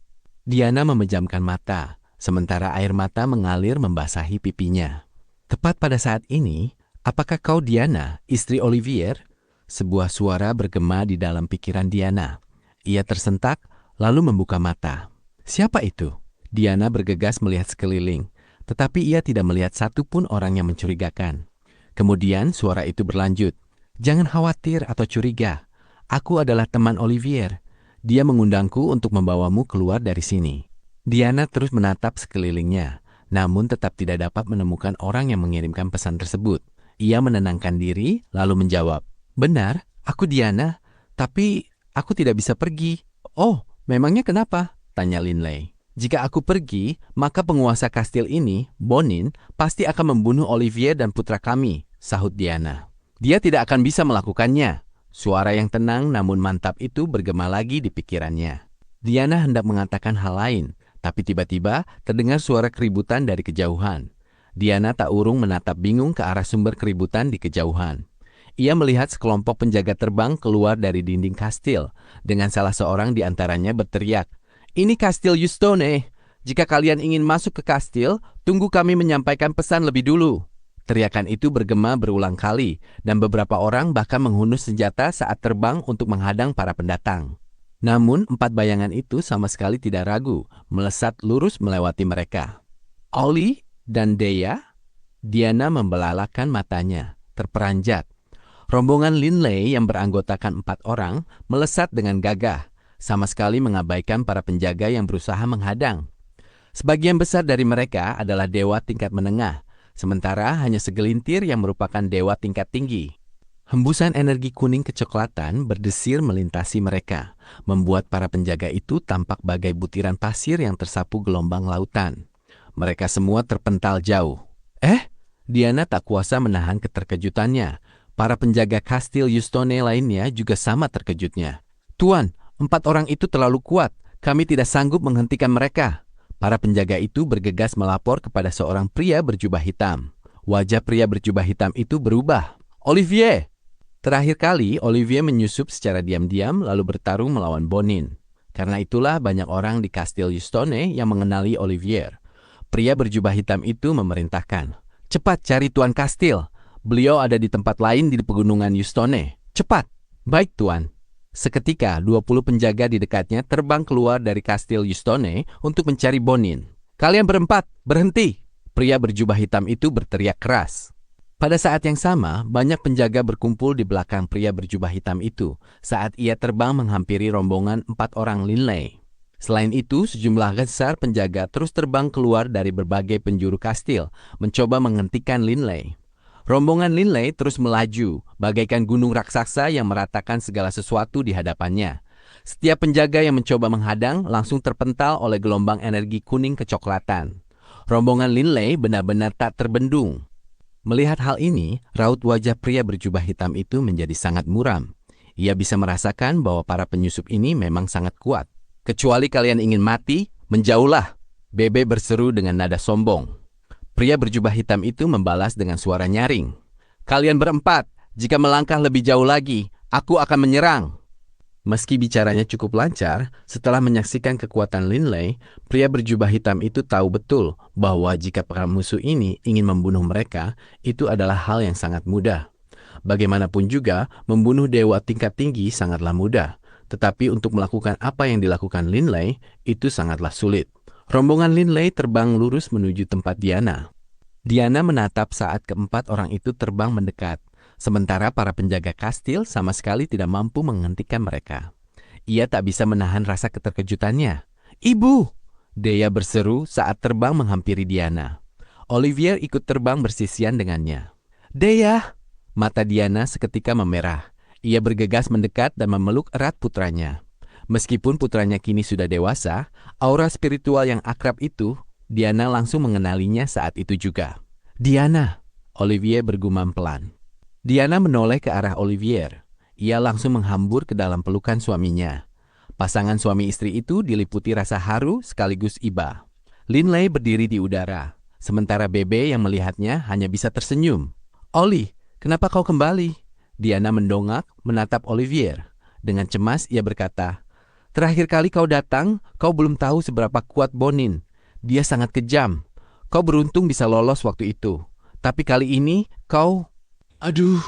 Diana memejamkan mata, sementara air mata mengalir membasahi pipinya. Tepat pada saat ini, apakah kau Diana, istri Olivier? Sebuah suara bergema di dalam pikiran Diana. Ia tersentak, lalu membuka mata. Siapa itu? Diana bergegas melihat sekeliling, tetapi ia tidak melihat satupun orang yang mencurigakan. Kemudian suara itu berlanjut. Jangan khawatir atau curiga. Aku adalah teman Olivier. Dia mengundangku untuk membawamu keluar dari sini. Diana terus menatap sekelilingnya, namun tetap tidak dapat menemukan orang yang mengirimkan pesan tersebut. Ia menenangkan diri, lalu menjawab. Benar, aku Diana, tapi aku tidak bisa pergi. Oh, memangnya kenapa? Tanya Linley. Jika aku pergi, maka penguasa kastil ini, Bonin, pasti akan membunuh Olivier dan putra kami, sahut Diana. Dia tidak akan bisa melakukannya. Suara yang tenang namun mantap itu bergema lagi di pikirannya. Diana hendak mengatakan hal lain, tapi tiba-tiba terdengar suara keributan dari kejauhan. Diana tak urung menatap bingung ke arah sumber keributan di kejauhan. Ia melihat sekelompok penjaga terbang keluar dari dinding kastil, dengan salah seorang di antaranya berteriak, "Ini kastil Yustone. Jika kalian ingin masuk ke kastil, tunggu kami menyampaikan pesan lebih dulu." Teriakan itu bergema berulang kali, dan beberapa orang bahkan menghunus senjata saat terbang untuk menghadang para pendatang. Namun, 4 bayangan itu sama sekali tidak ragu, melesat lurus melewati mereka. Oli dan Deya? Diana membelalakan matanya, terperanjat. Rombongan Linley yang beranggotakan 4 orang melesat dengan gagah, sama sekali mengabaikan para penjaga yang berusaha menghadang. Sebagian besar dari mereka adalah dewa tingkat menengah, sementara hanya segelintir yang merupakan dewa tingkat tinggi. Hembusan energi kuning kecoklatan berdesir melintasi mereka, membuat para penjaga itu tampak bagai butiran pasir yang tersapu gelombang lautan. Mereka semua terpental jauh. Diana tak kuasa menahan keterkejutannya. Para penjaga kastil Yustone lainnya juga sama terkejutnya. Tuan, 4 orang itu terlalu kuat. Kami tidak sanggup menghentikan mereka. Para penjaga itu bergegas melapor kepada seorang pria berjubah hitam. Wajah pria berjubah hitam itu berubah. Olivier! Terakhir kali, Olivier menyusup secara diam-diam lalu bertarung melawan Bonin. Karena itulah banyak orang di kastil Yustone yang mengenali Olivier. Pria berjubah hitam itu memerintahkan, "Cepat cari tuan kastil. Beliau ada di tempat lain di pegunungan Yustone. Cepat!" "Baik, Tuan." Seketika, 20 penjaga di dekatnya terbang keluar dari kastil Yustone untuk mencari Bonin. "Kalian berempat, berhenti!" Pria berjubah hitam itu berteriak keras. Pada saat yang sama, banyak penjaga berkumpul di belakang pria berjubah hitam itu saat ia terbang menghampiri rombongan 4 orang Linley. Selain itu, sejumlah besar penjaga terus terbang keluar dari berbagai penjuru kastil, mencoba menghentikan Linley. Rombongan Linley terus melaju, bagaikan gunung raksasa yang meratakan segala sesuatu di hadapannya. Setiap penjaga yang mencoba menghadang langsung terpental oleh gelombang energi kuning kecoklatan. Rombongan Linley benar-benar tak terbendung. Melihat hal ini, raut wajah pria berjubah hitam itu menjadi sangat muram. Ia bisa merasakan bahwa para penyusup ini memang sangat kuat. "Kecuali kalian ingin mati, menjauhlah," Bebe berseru dengan nada sombong. Pria berjubah hitam itu membalas dengan suara nyaring. Kalian berempat, jika melangkah lebih jauh lagi, aku akan menyerang. Meski bicaranya cukup lancar, setelah menyaksikan kekuatan Linley, pria berjubah hitam itu tahu betul bahwa jika para musuh ini ingin membunuh mereka, itu adalah hal yang sangat mudah. Bagaimanapun juga, membunuh dewa tingkat tinggi sangatlah mudah. Tetapi untuk melakukan apa yang dilakukan Linley, itu sangatlah sulit. Rombongan Linley terbang lurus menuju tempat Diana. Diana menatap saat keempat orang itu terbang mendekat. Sementara para penjaga kastil sama sekali tidak mampu menghentikan mereka. Ia tak bisa menahan rasa keterkejutannya. "Ibu!" Dea berseru saat terbang menghampiri Diana. Olivier ikut terbang bersisian dengannya. "Dea!" Mata Diana seketika memerah. Ia bergegas mendekat dan memeluk erat putranya. Meskipun putranya kini sudah dewasa, aura spiritual yang akrab itu, Diana langsung mengenalinya saat itu juga. "Diana!" Olivier bergumam pelan. Diana menoleh ke arah Olivier. Ia langsung menghambur ke dalam pelukan suaminya. Pasangan suami istri itu diliputi rasa haru sekaligus iba. Linley berdiri di udara, sementara Bebe yang melihatnya hanya bisa tersenyum. "Oli, kenapa kau kembali?" Diana mendongak menatap Olivier. Dengan cemas ia berkata, "Terakhir kali kau datang, kau belum tahu seberapa kuat Bonin. Dia sangat kejam. Kau beruntung bisa lolos waktu itu. Tapi kali ini kau..." "Aduh."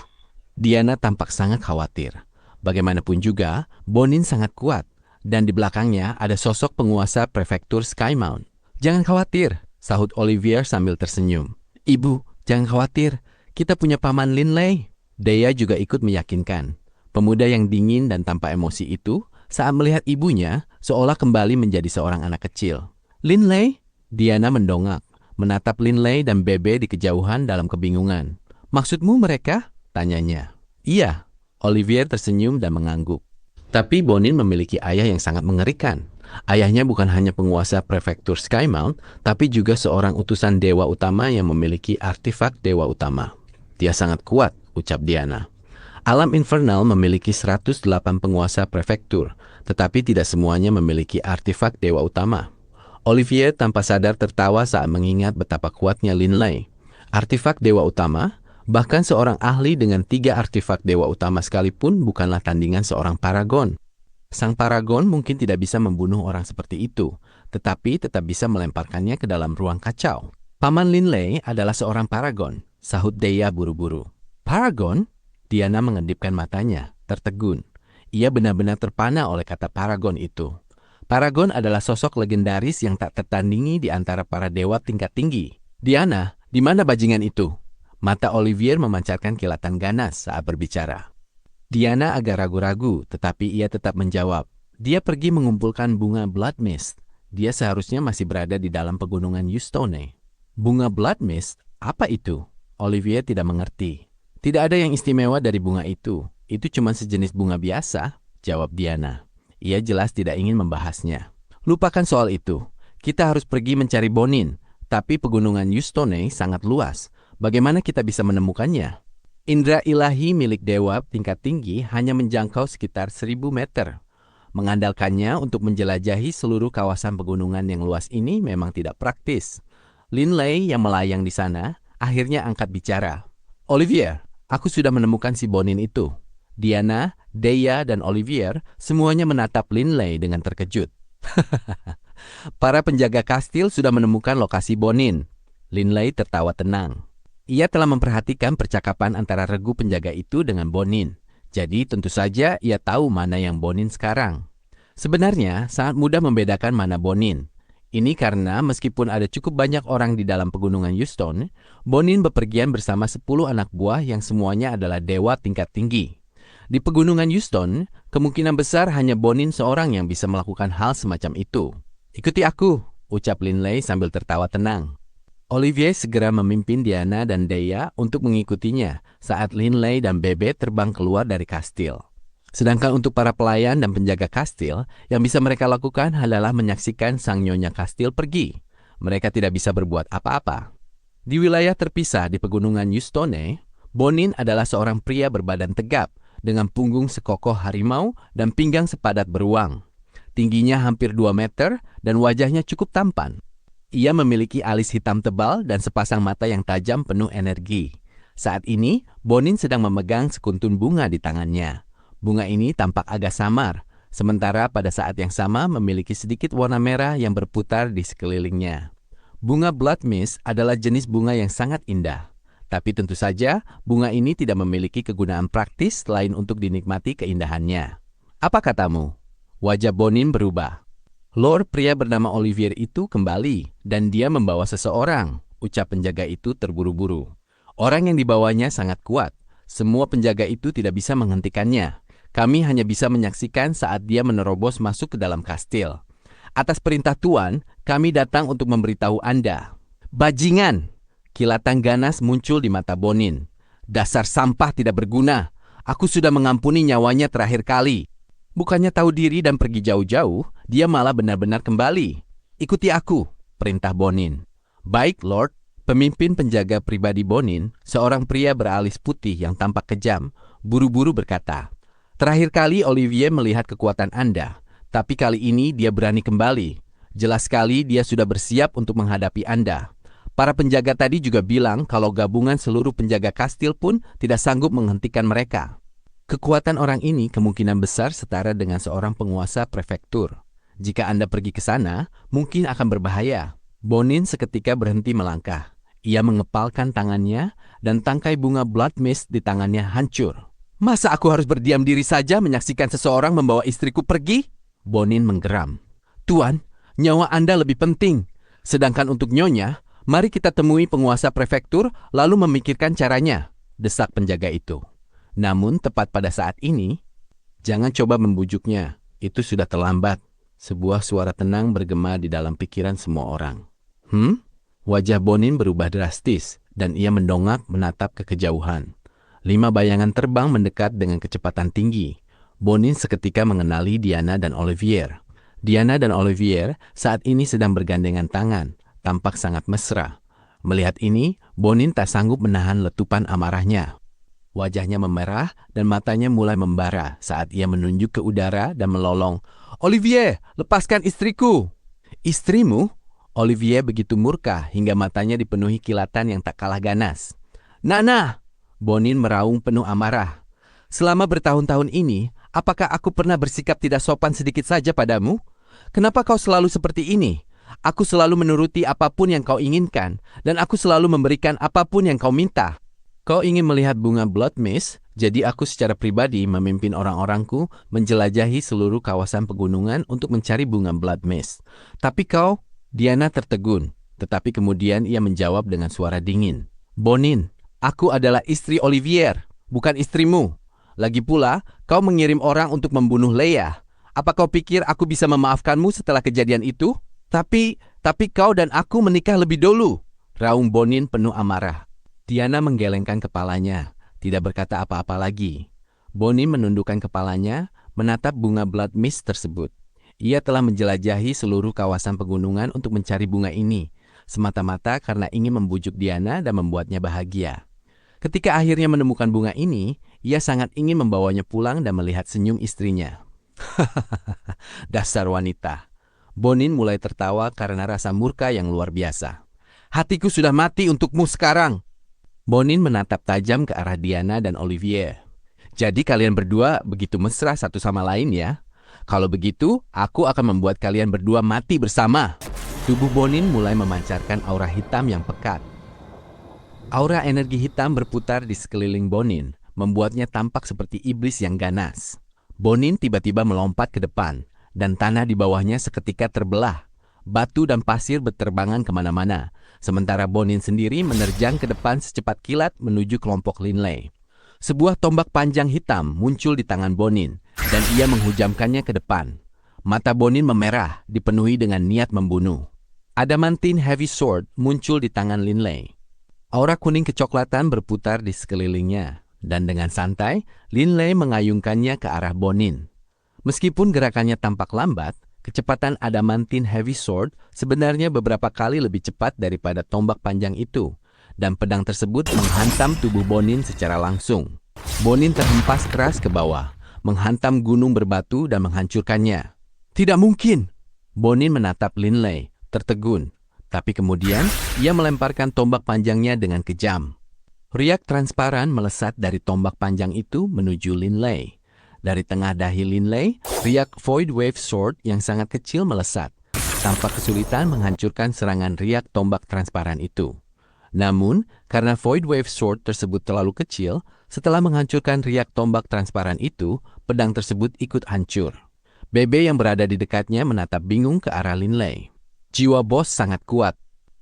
Diana tampak sangat khawatir. Bagaimanapun juga, Bonin sangat kuat. Dan di belakangnya ada sosok penguasa prefektur Skymount. "Jangan khawatir," sahut Olivier sambil tersenyum. "Ibu, jangan khawatir. Kita punya paman Linley." Dea juga ikut meyakinkan. Pemuda yang dingin dan tanpa emosi itu, saat melihat ibunya, seolah kembali menjadi seorang anak kecil. "Linley?" Diana mendongak, menatap Linley dan Bebe di kejauhan dalam kebingungan. "Maksudmu mereka?" tanyanya. "Iya." Olivier tersenyum dan mengangguk. Tapi Bonin memiliki ayah yang sangat mengerikan. Ayahnya bukan hanya penguasa prefektur Skymount, tapi juga seorang utusan dewa utama yang memiliki artefak dewa utama. "Dia sangat kuat," ucap Diana. Alam infernal memiliki 108 penguasa prefektur, tetapi tidak semuanya memiliki artefak dewa utama. Olivier tanpa sadar tertawa saat mengingat betapa kuatnya Linley. Artefak dewa utama, bahkan seorang ahli dengan 3 artefak dewa utama sekalipun bukanlah tandingan seorang paragon. Sang paragon mungkin tidak bisa membunuh orang seperti itu, tetapi tetap bisa melemparkannya ke dalam ruang kacau. "Paman Linley adalah seorang paragon," sahut Dea buru-buru. "Paragon?" Diana mengedipkan matanya, tertegun. Ia benar-benar terpana oleh kata paragon itu. Paragon adalah sosok legendaris yang tak tertandingi di antara para dewa tingkat tinggi. "Diana, di mana bajingan itu?" Mata Olivier memancarkan kilatan ganas saat berbicara. Diana agak ragu-ragu, tetapi ia tetap menjawab. "Dia pergi mengumpulkan bunga Blood Mist. Dia seharusnya masih berada di dalam pegunungan Yustone." "Bunga Blood Mist? Apa itu?" Olivier tidak mengerti. "Tidak ada yang istimewa dari bunga itu. Itu cuma sejenis bunga biasa," jawab Diana. Ia jelas tidak ingin membahasnya. "Lupakan soal itu. Kita harus pergi mencari Bonin. Tapi pegunungan Yustone sangat luas. Bagaimana kita bisa menemukannya?" Indra ilahi milik dewa tingkat tinggi hanya menjangkau sekitar 1000 meter. Mengandalkannya untuk menjelajahi seluruh kawasan pegunungan yang luas ini memang tidak praktis. Linley yang melayang di sana akhirnya angkat bicara. "Olivier, aku sudah menemukan si Bonin itu." Diana, Dea, dan Olivier semuanya menatap Linley dengan terkejut. "Para penjaga kastil sudah menemukan lokasi Bonin." Linley tertawa tenang. Ia telah memperhatikan percakapan antara regu penjaga itu dengan Bonin. Jadi tentu saja ia tahu mana yang Bonin sekarang. Sebenarnya sangat mudah membedakan mana Bonin. Ini karena meskipun ada cukup banyak orang di dalam pegunungan Yustone, Bonin bepergian bersama 10 anak buah yang semuanya adalah dewa tingkat tinggi. Di pegunungan Yustone, kemungkinan besar hanya Bonin seorang yang bisa melakukan hal semacam itu. "Ikuti aku," ucap Linley sambil tertawa tenang. Olivier segera memimpin Diana dan Dea untuk mengikutinya saat Linley dan Bebe terbang keluar dari kastil. Sedangkan untuk para pelayan dan penjaga kastil, yang bisa mereka lakukan adalah menyaksikan sang nyonya kastil pergi. Mereka tidak bisa berbuat apa-apa. Di wilayah terpisah di pegunungan Yustone, Bonin adalah seorang pria berbadan tegap, dengan punggung sekokoh harimau dan pinggang sepadat beruang. Tingginya hampir 2 meter dan wajahnya cukup tampan. Ia memiliki alis hitam tebal dan sepasang mata yang tajam penuh energi. Saat ini, Bonin sedang memegang sekuntun bunga di tangannya. Bunga ini tampak agak samar, sementara pada saat yang sama memiliki sedikit warna merah yang berputar di sekelilingnya. Bunga blood mist adalah jenis bunga yang sangat indah. Tapi tentu saja, bunga ini tidak memiliki kegunaan praktis selain untuk dinikmati keindahannya. Apa katamu? Wajah Bonin berubah. Lord pria bernama Olivier itu kembali, dan dia membawa seseorang, ucap penjaga itu terburu-buru. Orang yang dibawanya sangat kuat. Semua penjaga itu tidak bisa menghentikannya. Kami hanya bisa menyaksikan saat dia menerobos masuk ke dalam kastil. Atas perintah Tuan, kami datang untuk memberitahu Anda. Bajingan! Kilatan ganas muncul di mata Bonin. Dasar sampah tidak berguna. Aku sudah mengampuni nyawanya terakhir kali. Bukannya tahu diri dan pergi jauh-jauh, dia malah benar-benar kembali. Ikuti aku, perintah Bonin. Baik, Lord. Pemimpin penjaga pribadi Bonin, seorang pria beralis putih yang tampak kejam, buru-buru berkata, terakhir kali Olivier melihat kekuatan Anda, tapi kali ini dia berani kembali. Jelas sekali dia sudah bersiap untuk menghadapi Anda. Para penjaga tadi juga bilang kalau gabungan seluruh penjaga kastil pun tidak sanggup menghentikan mereka. Kekuatan orang ini kemungkinan besar setara dengan seorang penguasa prefektur. Jika Anda pergi ke sana, mungkin akan berbahaya. Bonin seketika berhenti melangkah. Ia mengepalkan tangannya dan tangkai bunga blood mist di tangannya hancur. Masa aku harus berdiam diri saja menyaksikan seseorang membawa istriku pergi? Bonin menggeram. Tuan, nyawa Anda lebih penting. Sedangkan untuk Nyonya, mari kita temui penguasa prefektur lalu memikirkan caranya, desak penjaga itu. Namun tepat pada saat ini, jangan coba membujuknya, itu sudah terlambat. Sebuah suara tenang bergema di dalam pikiran semua orang. Wajah Bonin berubah drastis, dan ia mendongak menatap ke kejauhan. 5 bayangan terbang mendekat dengan kecepatan tinggi. Bonin seketika mengenali Diana dan Olivier. Diana dan Olivier saat ini sedang bergandengan tangan, tampak sangat mesra. Melihat ini, Bonin tak sanggup menahan letupan amarahnya. Wajahnya memerah dan matanya mulai membara saat ia menunjuk ke udara dan melolong. Olivier, lepaskan istriku! Istrimu? Olivier begitu murka hingga matanya dipenuhi kilatan yang tak kalah ganas. Nana! Bonin meraung penuh amarah. Selama bertahun-tahun ini, apakah aku pernah bersikap tidak sopan sedikit saja padamu? Kenapa kau selalu seperti ini? Aku selalu menuruti apapun yang kau inginkan, dan aku selalu memberikan apapun yang kau minta. Kau ingin melihat bunga blood mist, jadi aku secara pribadi memimpin orang-orangku menjelajahi seluruh kawasan pegunungan untuk mencari bunga blood mist. Tapi kau, Diana tertegun, tetapi kemudian ia menjawab dengan suara dingin. Bonin, aku adalah istri Olivier, bukan istrimu. Lagi pula, kau mengirim orang untuk membunuh Leia. Apa kau pikir aku bisa memaafkanmu setelah kejadian itu? Tapi kau dan aku menikah lebih dulu, raung Bonin penuh amarah. Diana menggelengkan kepalanya, tidak berkata apa-apa lagi. Bonin menundukkan kepalanya, menatap bunga blood mist tersebut. Ia telah menjelajahi seluruh kawasan pegunungan untuk mencari bunga ini, semata-mata karena ingin membujuk Diana dan membuatnya bahagia. Ketika akhirnya menemukan bunga ini, ia sangat ingin membawanya pulang dan melihat senyum istrinya. Dasar wanita. Bonin mulai tertawa karena rasa murka yang luar biasa. Hatiku sudah mati untukmu sekarang. Bonin menatap tajam ke arah Diana dan Olivier. Jadi kalian berdua begitu mesra satu sama lain ya? Kalau begitu, aku akan membuat kalian berdua mati bersama. Tubuh Bonin mulai memancarkan aura hitam yang pekat. Aura energi hitam berputar di sekeliling Bonin, membuatnya tampak seperti iblis yang ganas. Bonin tiba-tiba melompat ke depan, dan tanah di bawahnya seketika terbelah. Batu dan pasir berterbangan kemana-mana, sementara Bonin sendiri menerjang ke depan secepat kilat menuju kelompok Linley. Sebuah tombak panjang hitam muncul di tangan Bonin, dan ia menghujamkannya ke depan. Mata Bonin memerah, dipenuhi dengan niat membunuh. Adamantine heavy sword muncul di tangan Linley. Aura kuning kecoklatan berputar di sekelilingnya, dan dengan santai, Linley mengayunkannya ke arah Bonin. Meskipun gerakannya tampak lambat, kecepatan Adamantine heavy sword sebenarnya beberapa kali lebih cepat daripada tombak panjang itu, dan pedang tersebut menghantam tubuh Bonin secara langsung. Bonin terhempas keras ke bawah, menghantam gunung berbatu dan menghancurkannya. Tidak mungkin! Bonin menatap Linley, tertegun. Tapi kemudian, ia melemparkan tombak panjangnya dengan kejam. Riak transparan melesat dari tombak panjang itu menuju Linley. Dari tengah dahi Linley, riak Void Wave Sword yang sangat kecil melesat, tanpa kesulitan menghancurkan serangan riak tombak transparan itu. Namun, karena Void Wave Sword tersebut terlalu kecil, setelah menghancurkan riak tombak transparan itu, pedang tersebut ikut hancur. Bebe yang berada di dekatnya menatap bingung ke arah Linley. Jiwa bos sangat kuat.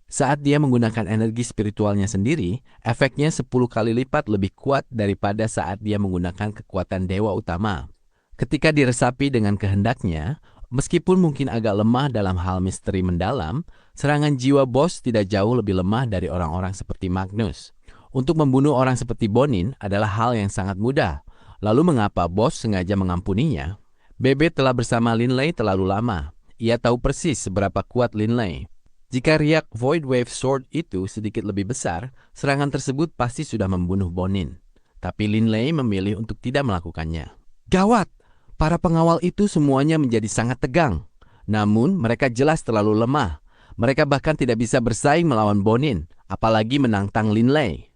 Saat dia menggunakan energi spiritualnya sendiri, efeknya 10 kali lipat lebih kuat daripada saat dia menggunakan kekuatan dewa utama. Ketika diresapi dengan kehendaknya, meskipun mungkin agak lemah dalam hal misteri mendalam, serangan jiwa bos tidak jauh lebih lemah dari orang-orang seperti Magnus. Untuk membunuh orang seperti Bonin adalah hal yang sangat mudah. Lalu mengapa bos sengaja mengampuninya? Bebe telah bersama Linley terlalu lama. Ia tahu persis seberapa kuat Linley. Jika riak Void Wave Sword itu sedikit lebih besar, serangan tersebut pasti sudah membunuh Bonin. Tapi Linley memilih untuk tidak melakukannya. Gawat! Para pengawal itu semuanya menjadi sangat tegang. Namun, mereka jelas terlalu lemah. Mereka bahkan tidak bisa bersaing melawan Bonin, apalagi menantang Linley.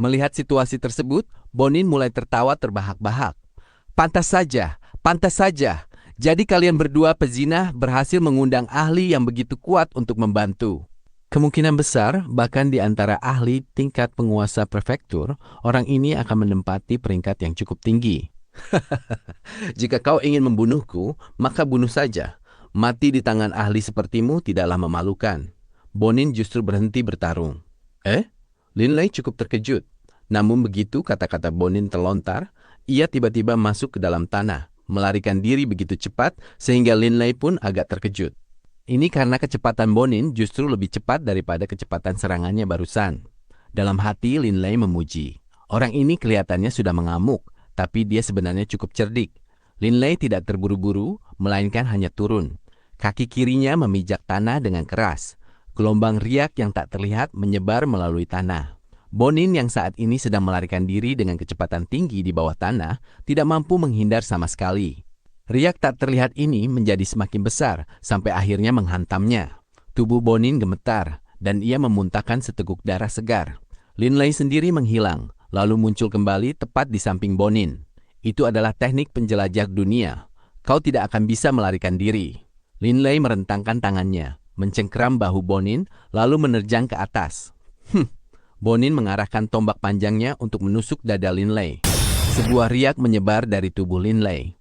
Melihat situasi tersebut, Bonin mulai tertawa terbahak-bahak. Pantas saja, pantas saja. Jadi kalian berdua pezina berhasil mengundang ahli yang begitu kuat untuk membantu. Kemungkinan besar, bahkan di antara ahli tingkat penguasa prefektur, orang ini akan menempati peringkat yang cukup tinggi. Jika kau ingin membunuhku, maka bunuh saja. Mati di tangan ahli sepertimu tidaklah memalukan. Bonin justru berhenti bertarung. Linley cukup terkejut. Namun begitu kata-kata Bonin terlontar, ia tiba-tiba masuk ke dalam tanah. Melarikan diri begitu cepat sehingga Linley pun agak terkejut. Ini karena kecepatan Bonin justru lebih cepat daripada kecepatan serangannya barusan. Dalam hati Linley memuji. Orang ini kelihatannya sudah mengamuk, tapi dia sebenarnya cukup cerdik. Linley tidak terburu-buru, melainkan hanya turun. Kaki kirinya memijak tanah dengan keras. Gelombang riak yang tak terlihat menyebar melalui tanah. Bonin yang saat ini sedang melarikan diri dengan kecepatan tinggi di bawah tanah tidak mampu menghindar sama sekali. Riak tak terlihat ini menjadi semakin besar sampai akhirnya menghantamnya. Tubuh Bonin gemetar dan ia memuntahkan seteguk darah segar. Linley sendiri menghilang, lalu muncul kembali tepat di samping Bonin. Itu adalah teknik penjelajah dunia. Kau tidak akan bisa melarikan diri. Linley merentangkan tangannya, mencengkeram bahu Bonin, lalu menerjang ke atas. Bonin mengarahkan tombak panjangnya untuk menusuk dada Linley. Sebuah riak menyebar dari tubuh Linley.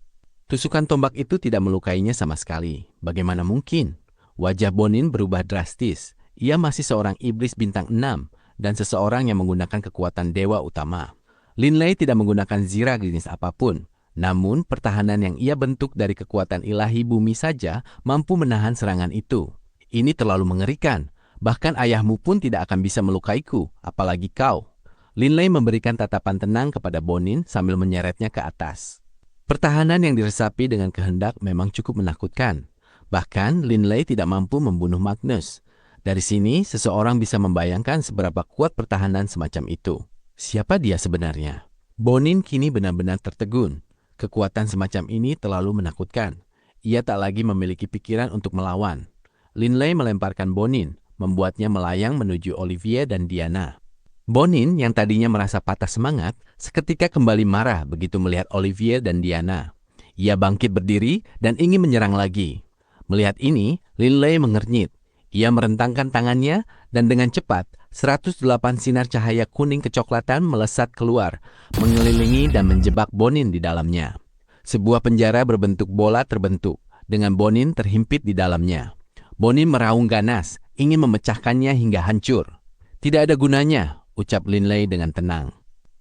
Tusukan tombak itu tidak melukainya sama sekali. Bagaimana mungkin? Wajah Bonin berubah drastis. Ia masih seorang iblis bintang 6 dan seseorang yang menggunakan kekuatan dewa utama. Linley tidak menggunakan zirah jenis apapun. Namun, pertahanan yang ia bentuk dari kekuatan ilahi bumi saja mampu menahan serangan itu. Ini terlalu mengerikan. Bahkan ayahmu pun tidak akan bisa melukaiku, apalagi kau. Linley memberikan tatapan tenang kepada Bonin sambil menyeretnya ke atas. Pertahanan yang diresapi dengan kehendak memang cukup menakutkan. Bahkan Linley tidak mampu membunuh Magnus. Dari sini, seseorang bisa membayangkan seberapa kuat pertahanan semacam itu. Siapa dia sebenarnya? Bonin kini benar-benar tertegun. Kekuatan semacam ini terlalu menakutkan. Ia tak lagi memiliki pikiran untuk melawan. Linley melemparkan Bonin, membuatnya melayang menuju Olivier dan Diana. Bonin yang tadinya merasa patah semangat, seketika kembali marah begitu melihat Olivier dan Diana. Ia bangkit berdiri dan ingin menyerang lagi. Melihat ini, Linley mengernyit. Ia merentangkan tangannya dan dengan cepat, 108 sinar cahaya kuning kecoklatan melesat keluar, mengelilingi dan menjebak Bonin di dalamnya. Sebuah penjara berbentuk bola terbentuk, dengan Bonin terhimpit di dalamnya. Bonin meraung ganas, ingin memecahkannya hingga hancur. Tidak ada gunanya, ucap Linley dengan tenang.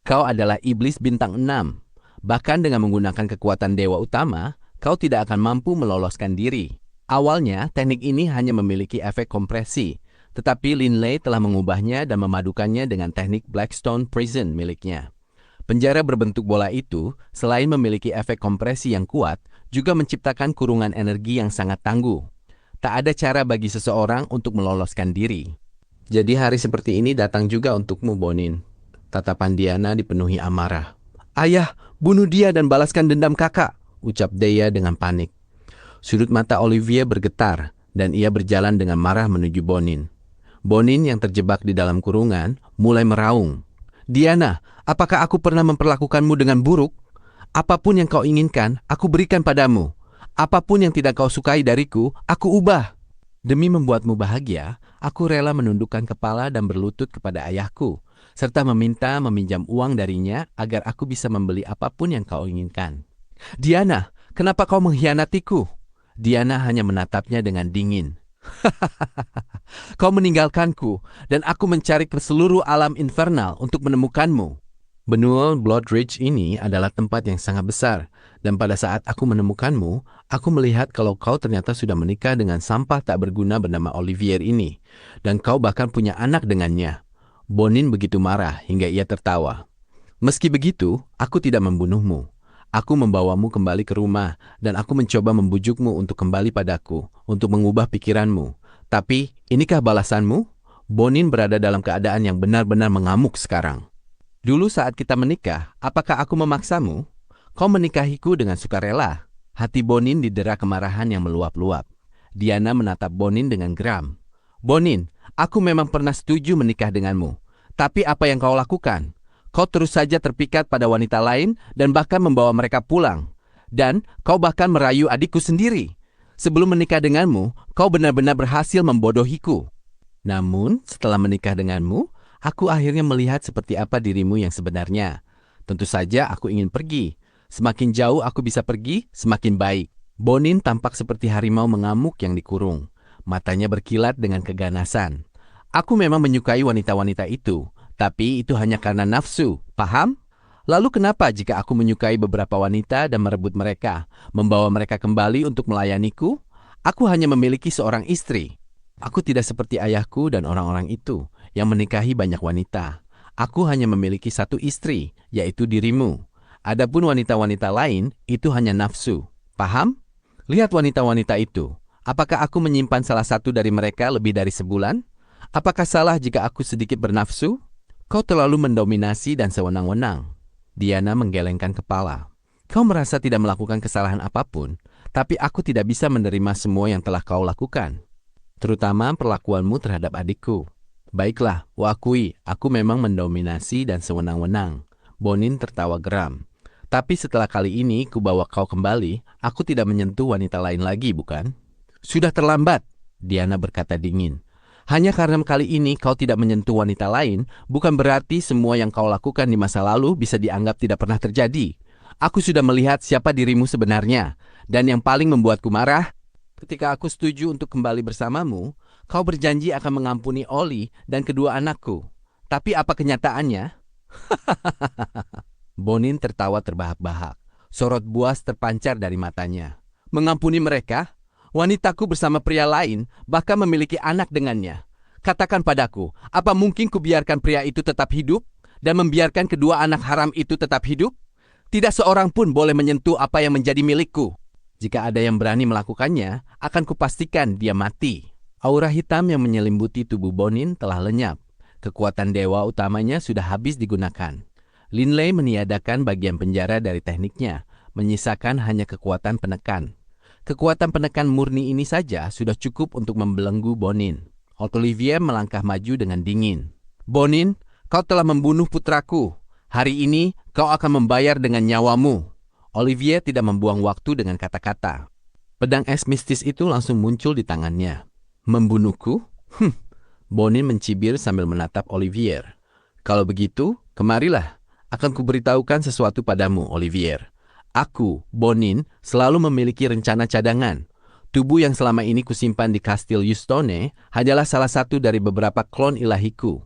Kau adalah iblis bintang 6. Bahkan dengan menggunakan kekuatan dewa utama, kau tidak akan mampu meloloskan diri. Awalnya, teknik ini hanya memiliki efek kompresi, tetapi Linley telah mengubahnya dan memadukannya dengan teknik Blackstone Prison miliknya. Penjara berbentuk bola itu, selain memiliki efek kompresi yang kuat, juga menciptakan kurungan energi yang sangat tangguh. Tak ada cara bagi seseorang untuk meloloskan diri. Jadi hari seperti ini datang juga untukmu, Bonin. Tatapan Diana dipenuhi amarah. Ayah, bunuh dia dan balaskan dendam kakak, ucap Dea dengan panik. Sudut mata Olivier bergetar, Dan ia berjalan dengan marah menuju Bonin. Bonin yang terjebak di dalam kurungan mulai meraung. "Diana, apakah aku pernah memperlakukanmu dengan buruk? Apapun yang kau inginkan, aku berikan padamu. Apapun yang tidak kau sukai dariku, aku ubah. Demi membuatmu bahagia, aku rela menundukkan kepala dan berlutut kepada ayahku, serta meminta meminjam uang darinya agar aku bisa membeli apapun yang kau inginkan." "Diana, kenapa kau mengkhianatiku?" Diana hanya menatapnya dengan dingin. "Kau meninggalkanku, dan aku mencari ke seluruh alam infernal untuk menemukanmu." Benua Bloodridge ini adalah tempat yang sangat besar, dan pada saat aku menemukanmu, aku melihat kalau kau ternyata sudah menikah dengan sampah tak berguna bernama Olivier ini, dan kau bahkan punya anak dengannya. Bonin begitu marah hingga ia tertawa. "Meski begitu, aku tidak membunuhmu. Aku membawamu kembali ke rumah, dan aku mencoba membujukmu untuk kembali padaku, untuk mengubah pikiranmu. Tapi, inikah balasanmu?" Bonin berada dalam keadaan yang benar-benar mengamuk sekarang. "Dulu saat kita menikah, apakah aku memaksamu? Kau menikahiku dengan sukarela." Hati Bonin didera kemarahan yang meluap-luap. Diana menatap Bonin dengan geram. "Bonin, aku memang pernah setuju menikah denganmu. Tapi apa yang kau lakukan? Kau terus saja terpikat pada wanita lain dan bahkan membawa mereka pulang. Dan kau bahkan merayu adikku sendiri. Sebelum menikah denganmu, kau benar-benar berhasil membodohiku. Namun, setelah menikah denganmu, aku akhirnya melihat seperti apa dirimu yang sebenarnya. Tentu saja aku ingin pergi. Semakin jauh aku bisa pergi, semakin baik." Bonin tampak seperti harimau mengamuk yang dikurung. Matanya berkilat dengan keganasan. "Aku memang menyukai wanita-wanita itu, tapi itu hanya karena nafsu, paham? Lalu kenapa jika aku menyukai beberapa wanita dan merebut mereka, membawa mereka kembali untuk melayaniku? Aku hanya memiliki seorang istri. Aku tidak seperti ayahku dan orang-orang itu yang menikahi banyak wanita. Aku hanya memiliki satu istri, yaitu dirimu. Adapun wanita-wanita lain, itu hanya nafsu. Paham? Lihat wanita-wanita itu. Apakah aku menyimpan salah satu dari mereka lebih dari sebulan? Apakah salah jika aku sedikit bernafsu? Kau terlalu mendominasi dan sewenang-wenang." Diana menggelengkan kepala. "Kau merasa tidak melakukan kesalahan apapun, tapi aku tidak bisa menerima semua yang telah kau lakukan. Terutama perlakuanmu terhadap adikku." "Baiklah, kuakui, aku memang mendominasi dan sewenang-wenang." Bonin tertawa geram. "Tapi setelah kali ini kubawa kau kembali, aku tidak menyentuh wanita lain lagi, bukan?" "Sudah terlambat," Diana berkata dingin. "Hanya karena kali ini kau tidak menyentuh wanita lain, bukan berarti semua yang kau lakukan di masa lalu bisa dianggap tidak pernah terjadi. Aku sudah melihat siapa dirimu sebenarnya, dan yang paling membuatku marah, ketika aku setuju untuk kembali bersamamu, kau berjanji akan mengampuni Oli dan kedua anakku. Tapi apa kenyataannya?" Bonin tertawa terbahak-bahak. Sorot buas terpancar dari matanya. "Mengampuni mereka? Wanitaku bersama pria lain bahkan memiliki anak dengannya. Katakan padaku, apa mungkin kubiarkan pria itu tetap hidup dan membiarkan kedua anak haram itu tetap hidup? Tidak seorang pun boleh menyentuh apa yang menjadi milikku. Jika ada yang berani melakukannya, akan kupastikan dia mati." Aura hitam yang menyelimuti tubuh Bonin telah lenyap. Kekuatan dewa utamanya sudah habis digunakan. Linley meniadakan bagian penjara dari tekniknya, menyisakan hanya kekuatan penekan. Kekuatan penekan murni ini saja sudah cukup untuk membelenggu Bonin. Olivier melangkah maju dengan dingin. "Bonin, kau telah membunuh putraku. Hari ini kau akan membayar dengan nyawamu." Olivier tidak membuang waktu dengan kata-kata. Pedang es mistis itu langsung muncul di tangannya. "Membunuhku? Bonin mencibir sambil menatap Olivier. "Kalau begitu, kemarilah. Akan kuberitahukan sesuatu padamu, Olivier. Aku, Bonin, selalu memiliki rencana cadangan. Tubuh yang selama ini kusimpan di Kastil Yustone hanyalah salah satu dari beberapa klon ilahiku.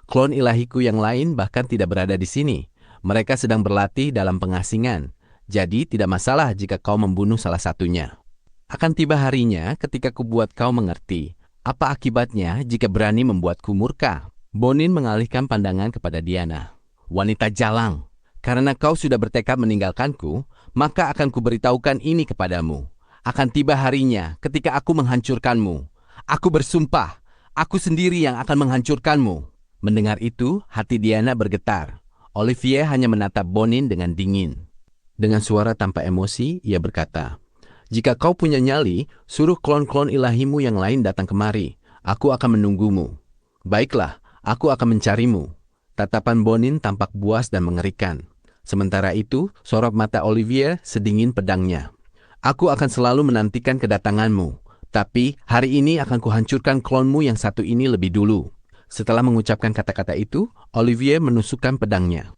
Klon ilahiku yang lain bahkan tidak berada di sini. Mereka sedang berlatih dalam pengasingan. Jadi tidak masalah jika kau membunuh salah satunya. Akan tiba harinya ketika kubuat kau mengerti apa akibatnya jika berani membuatku murka." Bonin mengalihkan pandangan kepada Diana. "Wanita jalang, karena kau sudah bertekad meninggalkanku, maka akan kuberitahukan ini kepadamu. Akan tiba harinya ketika aku menghancurkanmu. Aku bersumpah, aku sendiri yang akan menghancurkanmu." Mendengar itu, hati Diana bergetar. Olivier hanya menatap Bonin dengan dingin. Dengan suara tanpa emosi, ia berkata, Jika kau punya nyali, suruh klon-klon ilahimu yang lain datang kemari. Aku akan menunggumu. Baiklah, aku akan mencarimu. Tatapan Bonin tampak buas dan mengerikan. Sementara itu, sorot mata Olivier sedingin pedangnya. Aku akan selalu menantikan kedatanganmu. Tapi hari ini akan kuhancurkan klonmu yang satu ini lebih dulu. Setelah mengucapkan kata-kata itu, Olivier menusukkan pedangnya.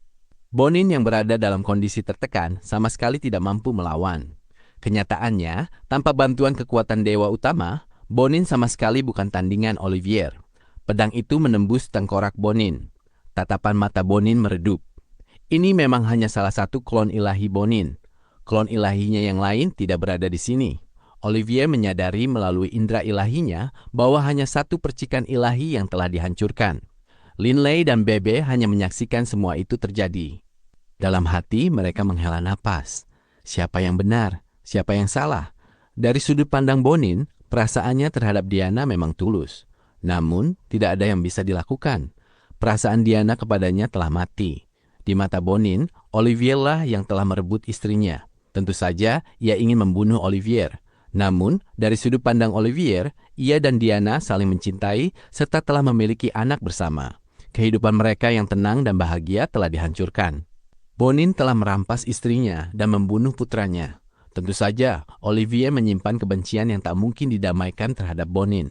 Bonin yang berada dalam kondisi tertekan sama sekali tidak mampu melawan. Kenyataannya, tanpa bantuan kekuatan dewa utama, Bonin sama sekali bukan tandingan Olivier. Pedang itu menembus tengkorak Bonin. Tatapan mata Bonin meredup. Ini memang hanya salah satu klon ilahi Bonin. Klon ilahinya yang lain tidak berada di sini. Olivier menyadari melalui indera ilahinya bahwa hanya satu percikan ilahi yang telah dihancurkan. Linley dan Bebe hanya menyaksikan semua itu terjadi. Dalam hati mereka menghela napas. Siapa yang benar? Siapa yang salah? Dari sudut pandang Bonin, perasaannya terhadap Diana memang tulus. Namun, tidak ada yang bisa dilakukan. Perasaan Diana kepadanya telah mati. Di mata Bonin, Olivier lah yang telah merebut istrinya. Tentu saja, ia ingin membunuh Olivier. Namun, dari sudut pandang Olivier, ia dan Diana saling mencintai serta telah memiliki anak bersama. Kehidupan mereka yang tenang dan bahagia telah dihancurkan. Bonin telah merampas istrinya dan membunuh putranya. Tentu saja, Olivier menyimpan kebencian yang tak mungkin didamaikan terhadap Bonin.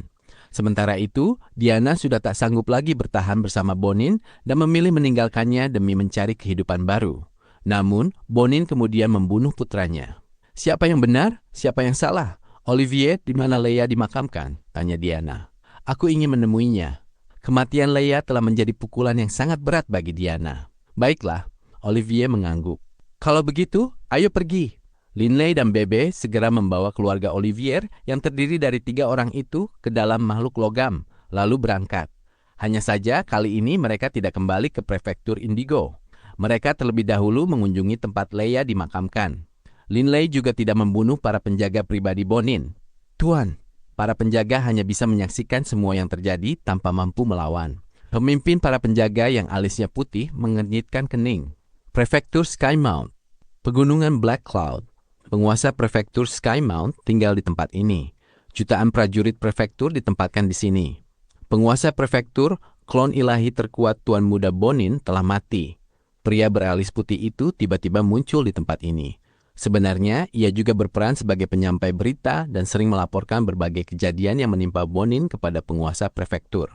Sementara itu, Diana sudah tak sanggup lagi bertahan bersama Bonin dan memilih meninggalkannya demi mencari kehidupan baru. Namun, Bonin kemudian membunuh putranya. Siapa yang benar? Siapa yang salah? Olivier, di mana Leia dimakamkan? Tanya Diana. Aku ingin menemuinya. Kematian Leia telah menjadi pukulan yang sangat berat bagi Diana. Baiklah, Olivier mengangguk. Kalau begitu, ayo pergi. Linley dan Bebe segera membawa keluarga Olivier yang terdiri dari 3 orang itu ke dalam makhluk logam, lalu berangkat. Hanya saja kali ini mereka tidak kembali ke prefektur Indigo. Mereka terlebih dahulu mengunjungi tempat Leia dimakamkan. Linley juga tidak membunuh para penjaga pribadi Bonin. Tuan, para penjaga hanya bisa menyaksikan semua yang terjadi tanpa mampu melawan. Pemimpin para penjaga yang alisnya putih mengernyitkan kening. Prefektur Skymount, Pegunungan Black Cloud. Penguasa prefektur Skymount tinggal di tempat ini. Jutaan prajurit prefektur ditempatkan di sini. Penguasa prefektur, klon ilahi terkuat Tuan Muda Bonin telah mati. Pria beralis putih itu tiba-tiba muncul di tempat ini. Sebenarnya, ia juga berperan sebagai penyampai berita dan sering melaporkan berbagai kejadian yang menimpa Bonin kepada penguasa prefektur.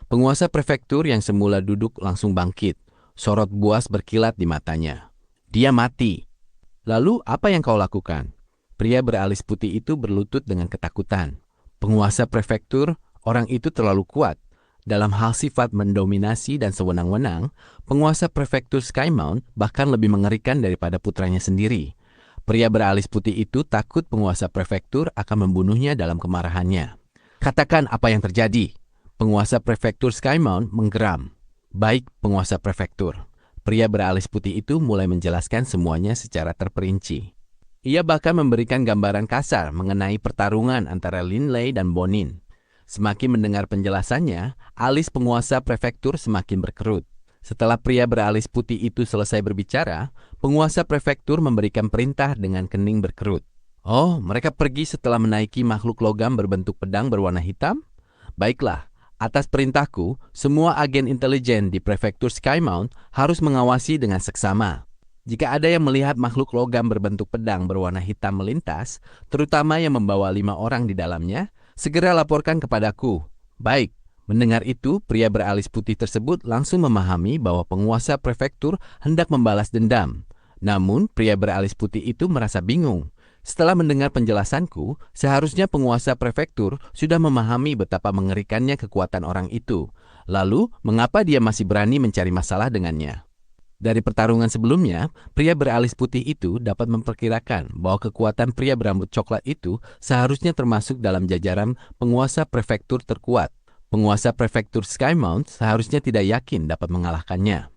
Penguasa prefektur yang semula duduk langsung bangkit. Sorot buas berkilat di matanya. Dia mati. Lalu apa yang kau lakukan? Pria beralis putih itu berlutut dengan ketakutan. Penguasa prefektur, orang itu terlalu kuat. Dalam hal sifat mendominasi dan sewenang-wenang, penguasa prefektur Skymount bahkan lebih mengerikan daripada putranya sendiri. Pria beralis putih itu takut penguasa prefektur akan membunuhnya dalam kemarahannya. Katakan apa yang terjadi. Penguasa prefektur Skymount menggeram. Baik, penguasa prefektur. Pria beralis putih itu mulai menjelaskan semuanya secara terperinci. Ia bahkan memberikan gambaran kasar mengenai pertarungan antara Linley dan Bonin. Semakin mendengar penjelasannya, alis penguasa prefektur semakin berkerut. Setelah pria beralis putih itu selesai berbicara, penguasa prefektur memberikan perintah dengan kening berkerut. Oh, mereka pergi setelah menaiki makhluk logam berbentuk pedang berwarna hitam? Baiklah. Atas perintahku, semua agen intelijen di prefektur Skymount harus mengawasi dengan seksama. Jika ada yang melihat makhluk logam berbentuk pedang berwarna hitam melintas, terutama yang membawa 5 orang di dalamnya, segera laporkan kepadaku. Baik, mendengar itu, pria beralis putih tersebut langsung memahami bahwa penguasa prefektur hendak membalas dendam. Namun, pria beralis putih itu merasa bingung. Setelah mendengar penjelasanku, seharusnya penguasa prefektur sudah memahami betapa mengerikannya kekuatan orang itu. Lalu, mengapa dia masih berani mencari masalah dengannya? Dari pertarungan sebelumnya, pria beralis putih itu dapat memperkirakan bahwa kekuatan pria berambut coklat itu seharusnya termasuk dalam jajaran penguasa prefektur terkuat. Penguasa prefektur Skymount seharusnya tidak yakin dapat mengalahkannya.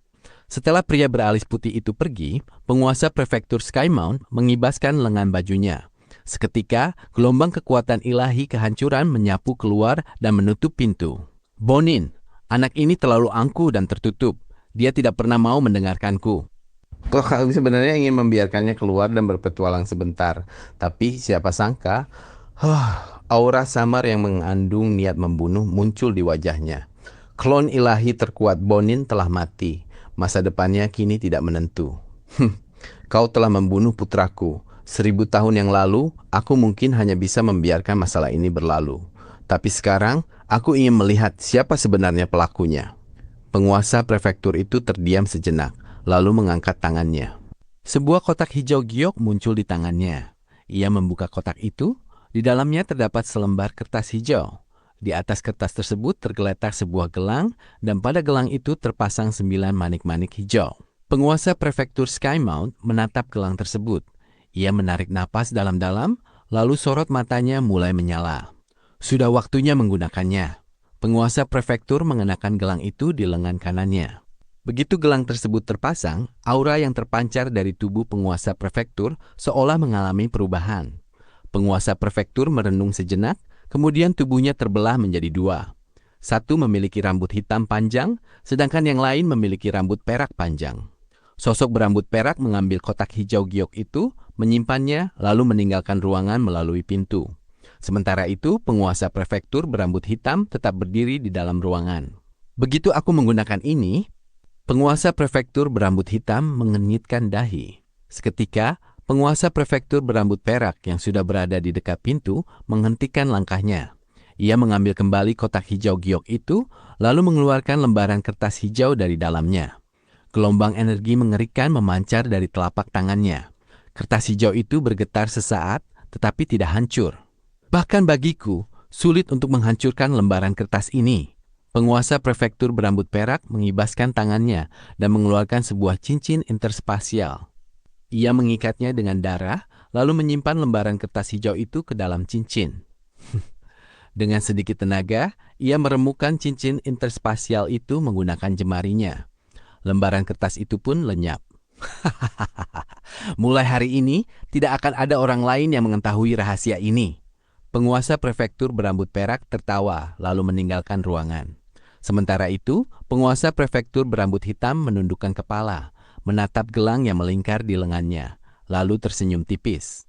Setelah pria beralis putih itu pergi, penguasa prefektur Skymount mengibaskan lengan bajunya. Seketika, gelombang kekuatan ilahi kehancuran menyapu keluar dan menutup pintu. Bonin, anak ini terlalu angkuh dan tertutup. Dia tidak pernah mau mendengarkanku. Kau sebenarnya ingin membiarkannya keluar dan berpetualang sebentar. Tapi siapa sangka, aura samar yang mengandung niat membunuh muncul di wajahnya. Klon ilahi terkuat Bonin telah mati. Masa depannya kini tidak menentu. Kau telah membunuh putraku. 1000 tahun yang lalu, aku mungkin hanya bisa membiarkan masalah ini berlalu. Tapi sekarang, aku ingin melihat siapa sebenarnya pelakunya. Penguasa prefektur itu terdiam sejenak, lalu mengangkat tangannya. Sebuah kotak hijau giok muncul di tangannya. Ia membuka kotak itu, di dalamnya terdapat selembar kertas hijau. Di atas kertas tersebut tergeletak sebuah gelang, dan pada gelang itu terpasang 9 manik-manik hijau. Penguasa prefektur Skymount menatap gelang tersebut. Ia menarik napas dalam-dalam, lalu sorot matanya mulai menyala. Sudah waktunya menggunakannya. Penguasa prefektur mengenakan gelang itu di lengan kanannya. Begitu gelang tersebut terpasang, aura yang terpancar dari tubuh penguasa prefektur seolah mengalami perubahan. Penguasa prefektur merenung sejenak, kemudian tubuhnya terbelah menjadi dua. Satu memiliki rambut hitam panjang, sedangkan yang lain memiliki rambut perak panjang. Sosok berambut perak mengambil kotak hijau giok itu, menyimpannya, lalu meninggalkan ruangan melalui pintu. Sementara itu, penguasa prefektur berambut hitam tetap berdiri di dalam ruangan. Begitu aku menggunakan ini, penguasa prefektur berambut hitam mengenyitkan dahi. Seketika, penguasa prefektur berambut perak yang sudah berada di dekat pintu menghentikan langkahnya. Ia mengambil kembali kotak hijau giok itu, lalu mengeluarkan lembaran kertas hijau dari dalamnya. Gelombang energi mengerikan memancar dari telapak tangannya. Kertas hijau itu bergetar sesaat, tetapi tidak hancur. Bahkan bagiku, sulit untuk menghancurkan lembaran kertas ini. Penguasa prefektur berambut perak mengibaskan tangannya dan mengeluarkan sebuah cincin interspasial. Ia mengikatnya dengan darah, lalu menyimpan lembaran kertas hijau itu ke dalam cincin. Dengan sedikit tenaga, ia meremukkan cincin interspasial itu menggunakan jemarinya. Lembaran kertas itu pun lenyap. Mulai hari ini, tidak akan ada orang lain yang mengetahui rahasia ini. Penguasa prefektur berambut perak tertawa, lalu meninggalkan ruangan. Sementara itu, penguasa prefektur berambut hitam menundukkan kepala, menatap gelang yang melingkar di lengannya, lalu tersenyum tipis.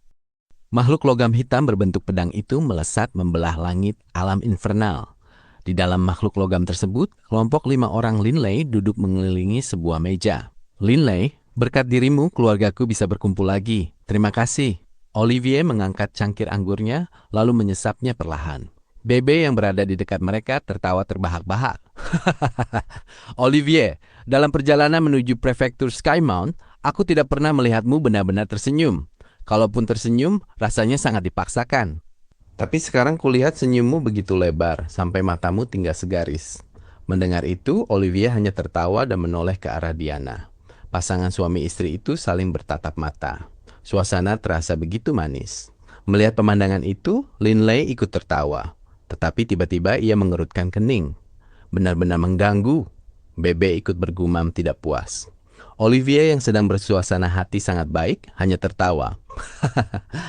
Makhluk logam hitam berbentuk pedang itu melesat membelah langit alam infernal. Di dalam makhluk logam tersebut, kelompok 5 orang Linley duduk mengelilingi sebuah meja. Linley, berkat dirimu keluargaku bisa berkumpul lagi. Terima kasih. Olivier mengangkat cangkir anggurnya, lalu menyesapnya perlahan. Bebe yang berada di dekat mereka tertawa terbahak-bahak. Olivier, dalam perjalanan menuju prefektur Skymount, aku tidak pernah melihatmu benar-benar tersenyum. Kalaupun tersenyum, rasanya sangat dipaksakan. Tapi sekarang kulihat senyummu begitu lebar, sampai matamu tinggal segaris. Mendengar itu, Olivia hanya tertawa dan menoleh ke arah Diana. Pasangan suami istri itu saling bertatap mata. Suasana terasa begitu manis. Melihat pemandangan itu, Linley ikut tertawa. Tetapi tiba-tiba ia mengerutkan kening. Benar-benar mengganggu. Bebe ikut bergumam tidak puas. Olivia yang sedang bersuasana hati sangat baik, hanya tertawa.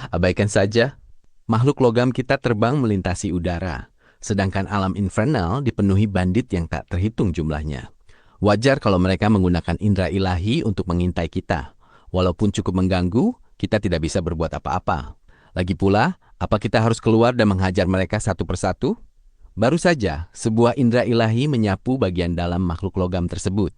Abaikan saja. Makhluk logam kita terbang melintasi udara, sedangkan alam infernal dipenuhi bandit yang tak terhitung jumlahnya. Wajar kalau mereka menggunakan indera ilahi untuk mengintai kita. Walaupun cukup mengganggu, kita tidak bisa berbuat apa-apa. Lagi pula, apa kita harus keluar dan menghajar mereka satu persatu? Baru saja, sebuah indera ilahi menyapu bagian dalam makhluk logam tersebut.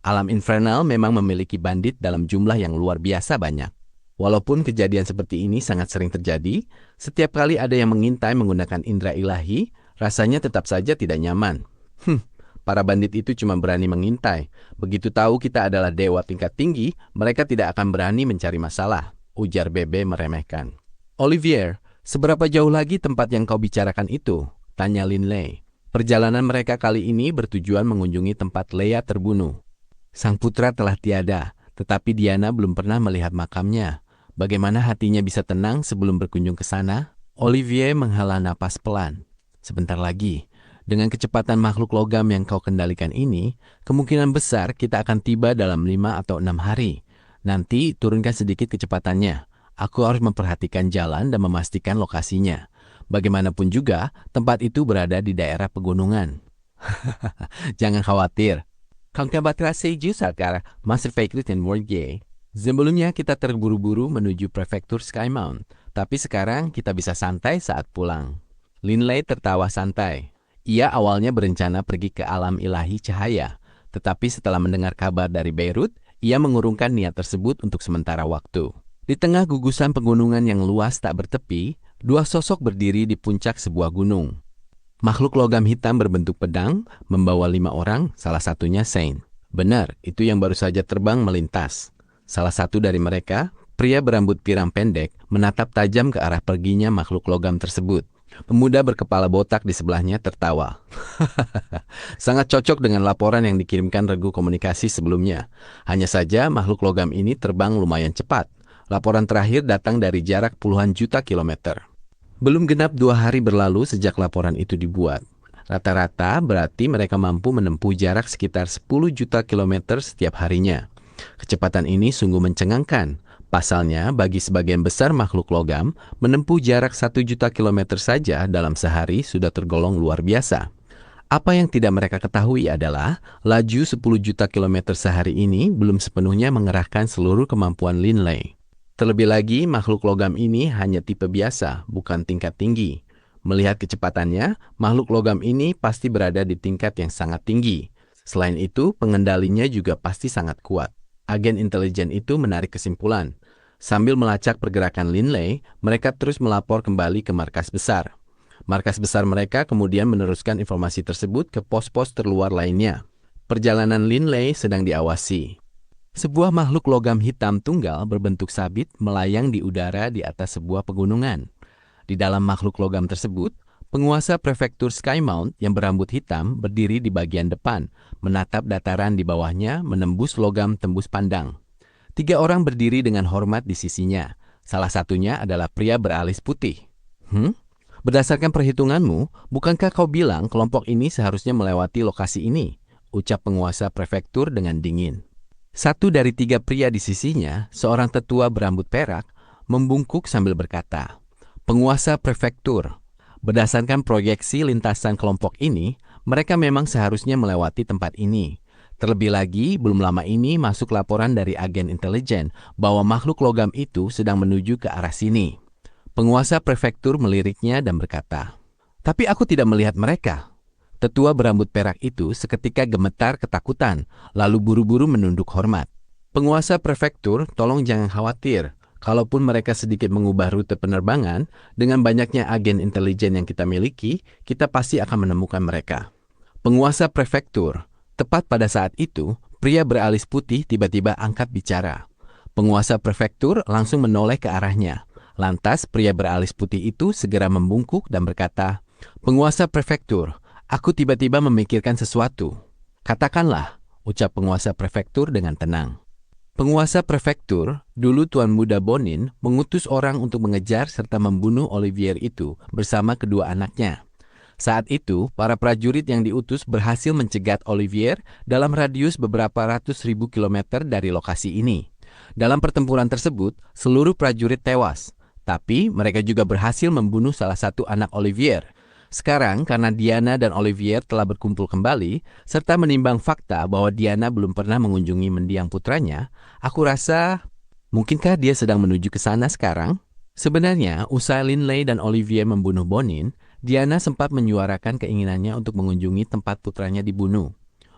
Alam infernal memang memiliki bandit dalam jumlah yang luar biasa banyak. Walaupun kejadian seperti ini sangat sering terjadi, setiap kali ada yang mengintai menggunakan indera ilahi, rasanya tetap saja tidak nyaman. Para bandit itu cuma berani mengintai. Begitu tahu kita adalah dewa tingkat tinggi, mereka tidak akan berani mencari masalah, ujar Bebe meremehkan. Olivier, seberapa jauh lagi tempat yang kau bicarakan itu? Tanya Linley. Perjalanan mereka kali ini bertujuan mengunjungi tempat Leia terbunuh. Sang putra telah tiada, tetapi Diana belum pernah melihat makamnya. Bagaimana hatinya bisa tenang sebelum berkunjung ke sana? Olivier menghela napas pelan. Sebentar lagi, dengan kecepatan makhluk logam yang kau kendalikan ini, kemungkinan besar kita akan tiba dalam 5 atau 6 hari. Nanti turunkan sedikit kecepatannya. Aku harus memperhatikan jalan dan memastikan lokasinya. Bagaimanapun juga, tempat itu berada di daerah pegunungan. Jangan khawatir. Quand tu battras ces jeux à car, Master Fakery and Wargay. Sebelumnya kita terburu-buru menuju prefektur Skymount, tapi sekarang kita bisa santai saat pulang. Linley tertawa santai. Ia awalnya berencana pergi ke alam ilahi cahaya, tetapi setelah mendengar kabar dari Beirut, ia mengurungkan niat tersebut untuk sementara waktu. Di tengah gugusan pegunungan yang luas tak bertepi, dua sosok berdiri di puncak sebuah gunung. Makhluk logam hitam berbentuk pedang membawa 5 orang, salah satunya Saint. Benar, itu yang baru saja terbang melintas. Salah satu dari mereka, pria berambut pirang pendek, menatap tajam ke arah perginya makhluk logam tersebut. Pemuda berkepala botak di sebelahnya tertawa. Sangat cocok dengan laporan yang dikirimkan regu komunikasi sebelumnya. Hanya saja makhluk logam ini terbang lumayan cepat. Laporan terakhir datang dari jarak puluhan juta kilometer. Belum genap 2 hari berlalu sejak laporan itu dibuat. Rata-rata berarti mereka mampu menempuh jarak sekitar 10 juta kilometer setiap harinya. Kecepatan ini sungguh mencengangkan. Pasalnya, bagi sebagian besar makhluk logam, menempuh jarak 1 juta kilometer saja dalam sehari sudah tergolong luar biasa. Apa yang tidak mereka ketahui adalah, laju 10 juta kilometer sehari ini belum sepenuhnya mengerahkan seluruh kemampuan Linley. Terlebih lagi, makhluk logam ini hanya tipe biasa, bukan tingkat tinggi. Melihat kecepatannya, makhluk logam ini pasti berada di tingkat yang sangat tinggi. Selain itu, pengendalinya juga pasti sangat kuat. Agen intelijen itu menarik kesimpulan. Sambil melacak pergerakan Linley, mereka terus melapor kembali ke markas besar. Markas besar mereka kemudian meneruskan informasi tersebut ke pos-pos terluar lainnya. Perjalanan Linley sedang diawasi. Sebuah makhluk logam hitam tunggal berbentuk sabit melayang di udara di atas sebuah pegunungan. Di dalam makhluk logam tersebut, penguasa prefektur Skymount yang berambut hitam berdiri di bagian depan, menatap dataran di bawahnya menembus logam tembus pandang. 3 orang berdiri dengan hormat di sisinya. Salah satunya adalah pria beralis putih. Berdasarkan perhitunganmu, bukankah kau bilang kelompok ini seharusnya melewati lokasi ini? Ucap penguasa prefektur dengan dingin. Satu dari 3 pria di sisinya, seorang tetua berambut perak, membungkuk sambil berkata, "Penguasa prefektur, berdasarkan proyeksi lintasan kelompok ini, mereka memang seharusnya melewati tempat ini. Terlebih lagi, belum lama ini masuk laporan dari agen intelijen bahwa makhluk logam itu sedang menuju ke arah sini." Penguasa prefektur meliriknya dan berkata, "Tapi aku tidak melihat mereka." Tetua berambut perak itu seketika gemetar ketakutan, lalu buru-buru menunduk hormat. "Penguasa prefektur, tolong jangan khawatir. Kalaupun mereka sedikit mengubah rute penerbangan, dengan banyaknya agen intelijen yang kita miliki, kita pasti akan menemukan mereka." Penguasa prefektur. Tepat pada saat itu, pria beralis putih tiba-tiba angkat bicara. Penguasa prefektur langsung menoleh ke arahnya. Lantas pria beralis putih itu segera membungkuk dan berkata, "Penguasa prefektur, aku tiba-tiba memikirkan sesuatu." "Katakanlah," ucap penguasa prefektur dengan tenang. Penguasa prefektur, dulu Tuan Muda Bonin, mengutus orang untuk mengejar serta membunuh Olivier itu bersama kedua anaknya. Saat itu, para prajurit yang diutus berhasil mencegat Olivier dalam radius beberapa ratus ribu kilometer dari lokasi ini. Dalam pertempuran tersebut, seluruh prajurit tewas, tapi mereka juga berhasil membunuh salah satu anak Olivier. Sekarang, karena Diana dan Olivier telah berkumpul kembali, serta menimbang fakta bahwa Diana belum pernah mengunjungi mendiang putranya, aku rasa, mungkinkah dia sedang menuju ke sana sekarang? Sebenarnya, usai Linley dan Olivier membunuh Bonin, Diana sempat menyuarakan keinginannya untuk mengunjungi tempat putranya dibunuh.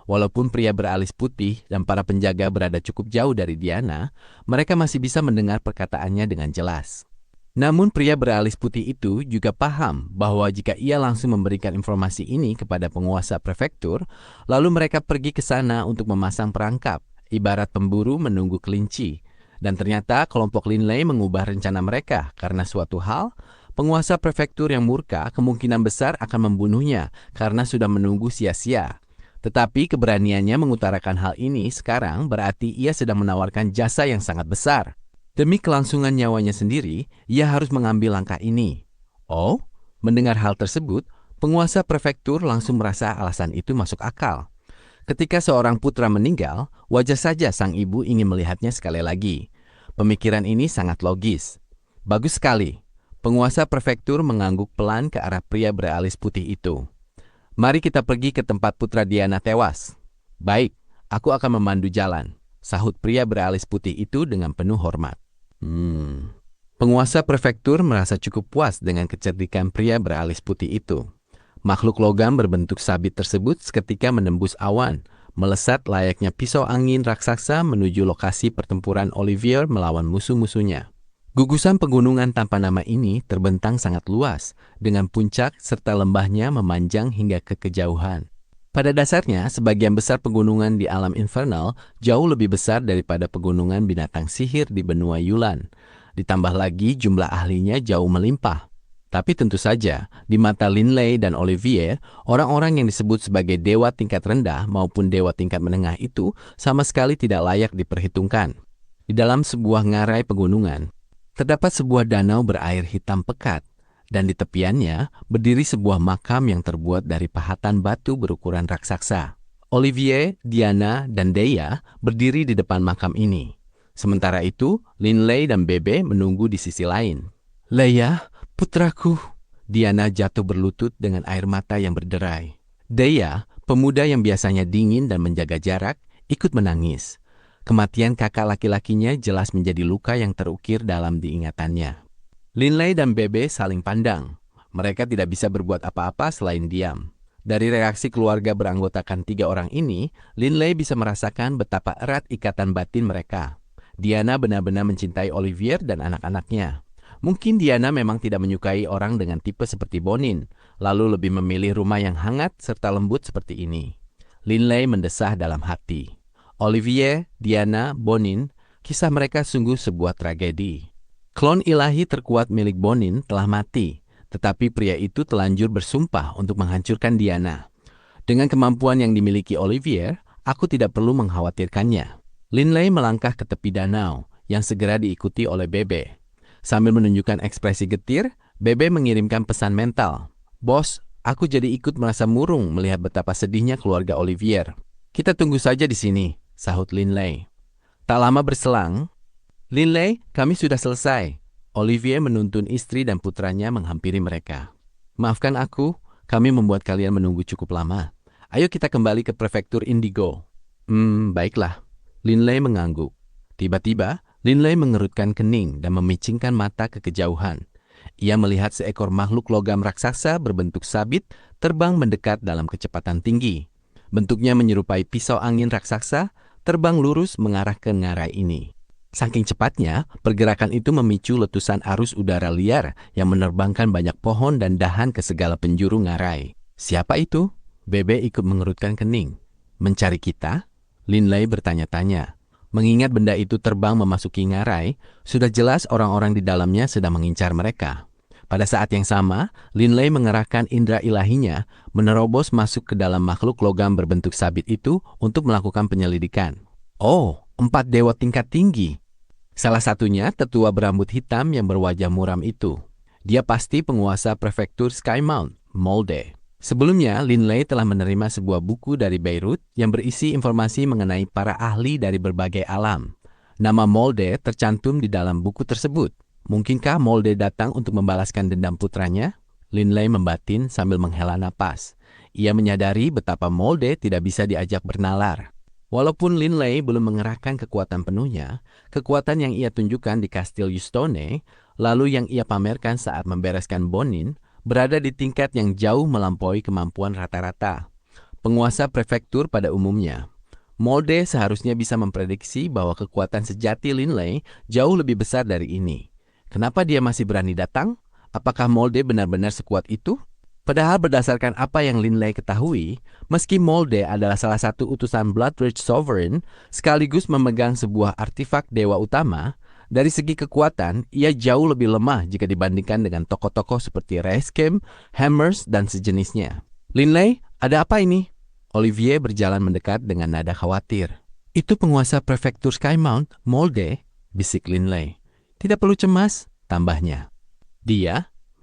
Walaupun pria beralis putih dan para penjaga berada cukup jauh dari Diana, mereka masih bisa mendengar perkataannya dengan jelas. Namun pria beralis putih itu juga paham bahwa jika ia langsung memberikan informasi ini kepada penguasa prefektur, lalu mereka pergi ke sana untuk memasang perangkap, ibarat pemburu menunggu kelinci. Dan ternyata kelompok Linley mengubah rencana mereka karena suatu hal, penguasa prefektur yang murka kemungkinan besar akan membunuhnya karena sudah menunggu sia-sia. Tetapi keberaniannya mengutarakan hal ini sekarang berarti ia sedang menawarkan jasa yang sangat besar. Demi kelangsungan nyawanya sendiri, ia harus mengambil langkah ini. Oh, mendengar hal tersebut, penguasa prefektur langsung merasa alasan itu masuk akal. Ketika seorang putra meninggal, wajar saja sang ibu ingin melihatnya sekali lagi. Pemikiran ini sangat logis. Bagus sekali. Penguasa prefektur mengangguk pelan ke arah pria beralis putih itu. "Mari kita pergi ke tempat putra Diana tewas." "Baik, aku akan memandu jalan." sahut pria beralis putih itu dengan penuh hormat. Penguasa prefektur merasa cukup puas dengan kecerdikan pria beralis putih itu. Makhluk logam berbentuk sabit tersebut seketika menembus awan, melesat layaknya pisau angin raksasa menuju lokasi pertempuran Olivier melawan musuh-musuhnya. Gugusan pegunungan tanpa nama ini terbentang sangat luas, dengan puncak serta lembahnya memanjang hingga ke kejauhan. Pada dasarnya, sebagian besar pegunungan di alam infernal jauh lebih besar daripada pegunungan binatang sihir di benua Yulan. Ditambah lagi jumlah ahlinya jauh melimpah. Tapi tentu saja, di mata Linley dan Olivier, orang-orang yang disebut sebagai dewa tingkat rendah maupun dewa tingkat menengah itu sama sekali tidak layak diperhitungkan. Di dalam sebuah ngarai pegunungan, terdapat sebuah danau berair hitam pekat, dan di tepiannya berdiri sebuah makam yang terbuat dari pahatan batu berukuran raksasa. Olivier, Diana, dan Deya berdiri di depan makam ini. Sementara itu, Linley dan Bebe menunggu di sisi lain. "Leia, putraku." Diana jatuh berlutut dengan air mata yang berderai. Deya, pemuda yang biasanya dingin dan menjaga jarak, ikut menangis. Kematian kakak laki-lakinya jelas menjadi luka yang terukir dalam diingatannya. Linley dan Bebe saling pandang. Mereka tidak bisa berbuat apa-apa selain diam. Dari reaksi keluarga beranggotakan 3 orang ini, Linley bisa merasakan betapa erat ikatan batin mereka. Diana benar-benar mencintai Olivier dan anak-anaknya. Mungkin Diana memang tidak menyukai orang dengan tipe seperti Bonin, lalu lebih memilih rumah yang hangat serta lembut seperti ini. Linley mendesah dalam hati. Olivier, Diana, Bonin, kisah mereka sungguh sebuah tragedi. Klon ilahi terkuat milik Bonin telah mati, tetapi pria itu telanjur bersumpah untuk menghancurkan Diana. Dengan kemampuan yang dimiliki Olivier, aku tidak perlu mengkhawatirkannya. Linley melangkah ke tepi danau, yang segera diikuti oleh Bebe. Sambil menunjukkan ekspresi getir, Bebe mengirimkan pesan mental. "Bos, aku jadi ikut merasa murung melihat betapa sedihnya keluarga Olivier." "Kita tunggu saja di sini," sahut Linley. Tak lama berselang, "Linley, kami sudah selesai." Olivier menuntun istri dan putranya menghampiri mereka. "Maafkan aku, kami membuat kalian menunggu cukup lama. Ayo kita kembali ke prefektur Indigo." Baiklah." Linley mengangguk. Tiba-tiba, Linley mengerutkan kening dan memicingkan mata ke kejauhan. Ia melihat seekor makhluk logam raksasa berbentuk sabit terbang mendekat dalam kecepatan tinggi. Bentuknya menyerupai pisau angin raksasa, terbang lurus mengarah ke ngarai ini. Saking cepatnya, pergerakan itu memicu letusan arus udara liar yang menerbangkan banyak pohon dan dahan ke segala penjuru ngarai. "Siapa itu?" Bebe ikut mengerutkan kening. "Mencari kita?" Linley bertanya-tanya. Mengingat benda itu terbang memasuki ngarai, sudah jelas orang-orang di dalamnya sedang mengincar mereka. Pada saat yang sama, Linley mengerahkan indera ilahinya menerobos masuk ke dalam makhluk logam berbentuk sabit itu untuk melakukan penyelidikan. "Oh, 4 dewa tingkat tinggi." Salah satunya tetua berambut hitam yang berwajah muram itu. Dia pasti penguasa prefektur Skymount, Molde. Sebelumnya, Linley telah menerima sebuah buku dari Beirut yang berisi informasi mengenai para ahli dari berbagai alam. Nama Molde tercantum di dalam buku tersebut. Mungkinkah Molde datang untuk membalaskan dendam putranya? Linley membatin sambil menghela napas. Ia menyadari betapa Molde tidak bisa diajak bernalar. Walaupun Linley belum mengerahkan kekuatan penuhnya, kekuatan yang ia tunjukkan di Kastil Yustone, lalu yang ia pamerkan saat membereskan Bonin, berada di tingkat yang jauh melampaui kemampuan rata-rata penguasa prefektur pada umumnya. Molde seharusnya bisa memprediksi bahwa kekuatan sejati Linley jauh lebih besar dari ini. Kenapa dia masih berani datang? Apakah Molde benar-benar sekuat itu? Padahal berdasarkan apa yang Linley ketahui, meski Molde adalah salah satu utusan Bloodridge Sovereign sekaligus memegang sebuah artefak dewa utama, dari segi kekuatan, ia jauh lebih lemah jika dibandingkan dengan tokoh-tokoh seperti Reskem, Hammers, dan sejenisnya. "Linley, ada apa ini?" Olivier berjalan mendekat dengan nada khawatir. "Itu penguasa prefektur Skymount, Molde," bisik Linley. "Tidak perlu cemas," tambahnya.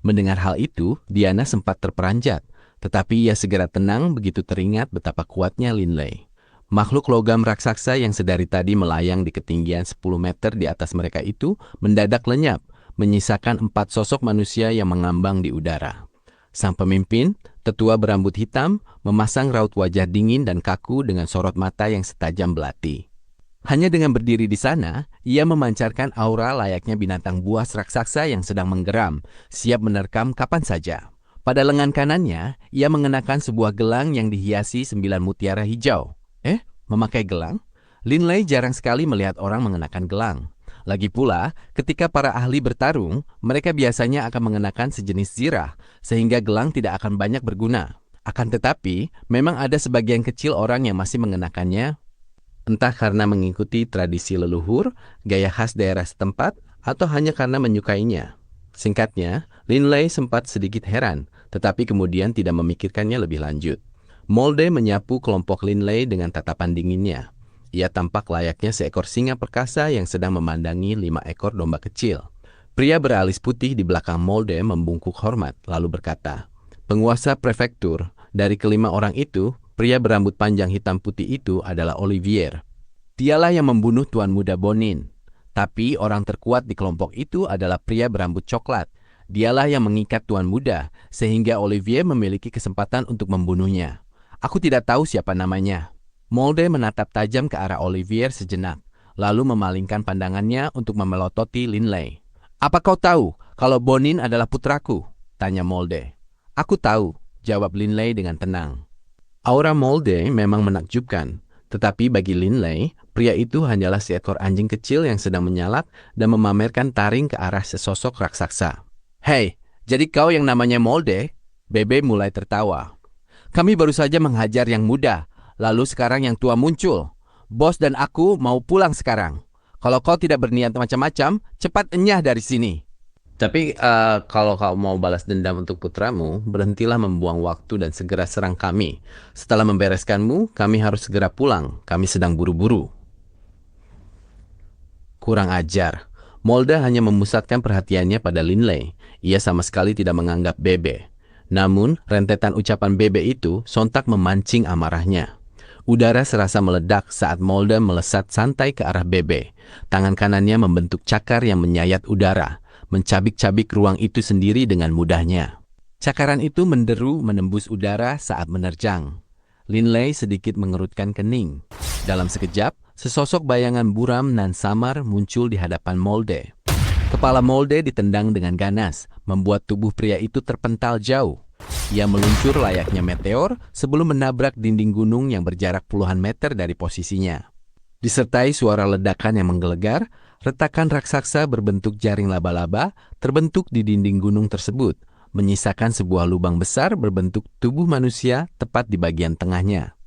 Mendengar hal itu, Diana sempat terperanjat, tetapi ia segera tenang begitu teringat betapa kuatnya Linley. Makhluk logam raksasa yang sedari tadi melayang di ketinggian 10 meter di atas mereka itu mendadak lenyap, menyisakan 4 sosok manusia yang mengambang di udara. Sang pemimpin, tetua berambut hitam, memasang raut wajah dingin dan kaku dengan sorot mata yang setajam belati. Hanya dengan berdiri di sana, ia memancarkan aura layaknya binatang buas raksasa yang sedang menggeram, siap menerkam kapan saja. Pada lengan kanannya, ia mengenakan sebuah gelang yang dihiasi 9 mutiara hijau. Memakai gelang? Linley jarang sekali melihat orang mengenakan gelang. Lagi pula, ketika para ahli bertarung, mereka biasanya akan mengenakan sejenis zirah, sehingga gelang tidak akan banyak berguna. Akan tetapi, memang ada sebagian kecil orang yang masih mengenakannya, entah karena mengikuti tradisi leluhur, gaya khas daerah setempat, atau hanya karena menyukainya. Singkatnya, Linley sempat sedikit heran, tetapi kemudian tidak memikirkannya lebih lanjut. Molde menyapu kelompok Linley dengan tatapan dinginnya. Ia tampak layaknya seekor singa perkasa yang sedang memandangi 5 ekor domba kecil. Pria beralis putih di belakang Molde membungkuk hormat, lalu berkata, "Penguasa prefektur, dari kelima orang itu, pria berambut panjang hitam putih itu adalah Olivier. Dialah yang membunuh Tuan Muda Bonin. Tapi orang terkuat di kelompok itu adalah pria berambut coklat. Dialah yang mengikat Tuan Muda, sehingga Olivier memiliki kesempatan untuk membunuhnya. Aku tidak tahu siapa namanya." Molde menatap tajam ke arah Olivier sejenak, lalu memalingkan pandangannya untuk memelototi Linley. "Apa kau tahu kalau Bonin adalah putraku?" tanya Molde. "Aku tahu," jawab Linley dengan tenang. Aura Molde memang menakjubkan, tetapi bagi Linley, pria itu hanyalah seekor anjing kecil yang sedang menyalak dan memamerkan taring ke arah sesosok raksasa. "Hei, jadi kau yang namanya Molde?" Bebe mulai tertawa. "Kami baru saja menghajar yang muda. Lalu sekarang yang tua muncul. Bos dan aku mau pulang sekarang. Kalau kau tidak berniat macam-macam, cepat enyah dari sini." Tapi kalau kau mau balas dendam untuk putramu, berhentilah membuang waktu dan segera serang kami. Setelah membereskanmu, kami harus segera pulang. Kami sedang buru-buru. Kurang ajar. Molde hanya memusatkan perhatiannya pada Linley. Ia sama sekali tidak menganggap Bebe. Namun, rentetan ucapan Bebe itu sontak memancing amarahnya. Udara serasa meledak saat Molde melesat santai ke arah Bebe. Tangan kanannya membentuk cakar yang menyayat udara, mencabik-cabik ruang itu sendiri dengan mudahnya. Cakaran itu menderu menembus udara saat menerjang. Linley sedikit mengerutkan kening. Dalam sekejap, sesosok bayangan buram nan samar muncul di hadapan Molde. Kepala Molde ditendang dengan ganas, membuat tubuh pria itu terpental jauh. Ia meluncur layaknya meteor sebelum menabrak dinding gunung yang berjarak puluhan meter dari posisinya. Disertai suara ledakan yang menggelegar, retakan raksasa berbentuk jaring laba-laba terbentuk di dinding gunung tersebut, menyisakan sebuah lubang besar berbentuk tubuh manusia tepat di bagian tengahnya.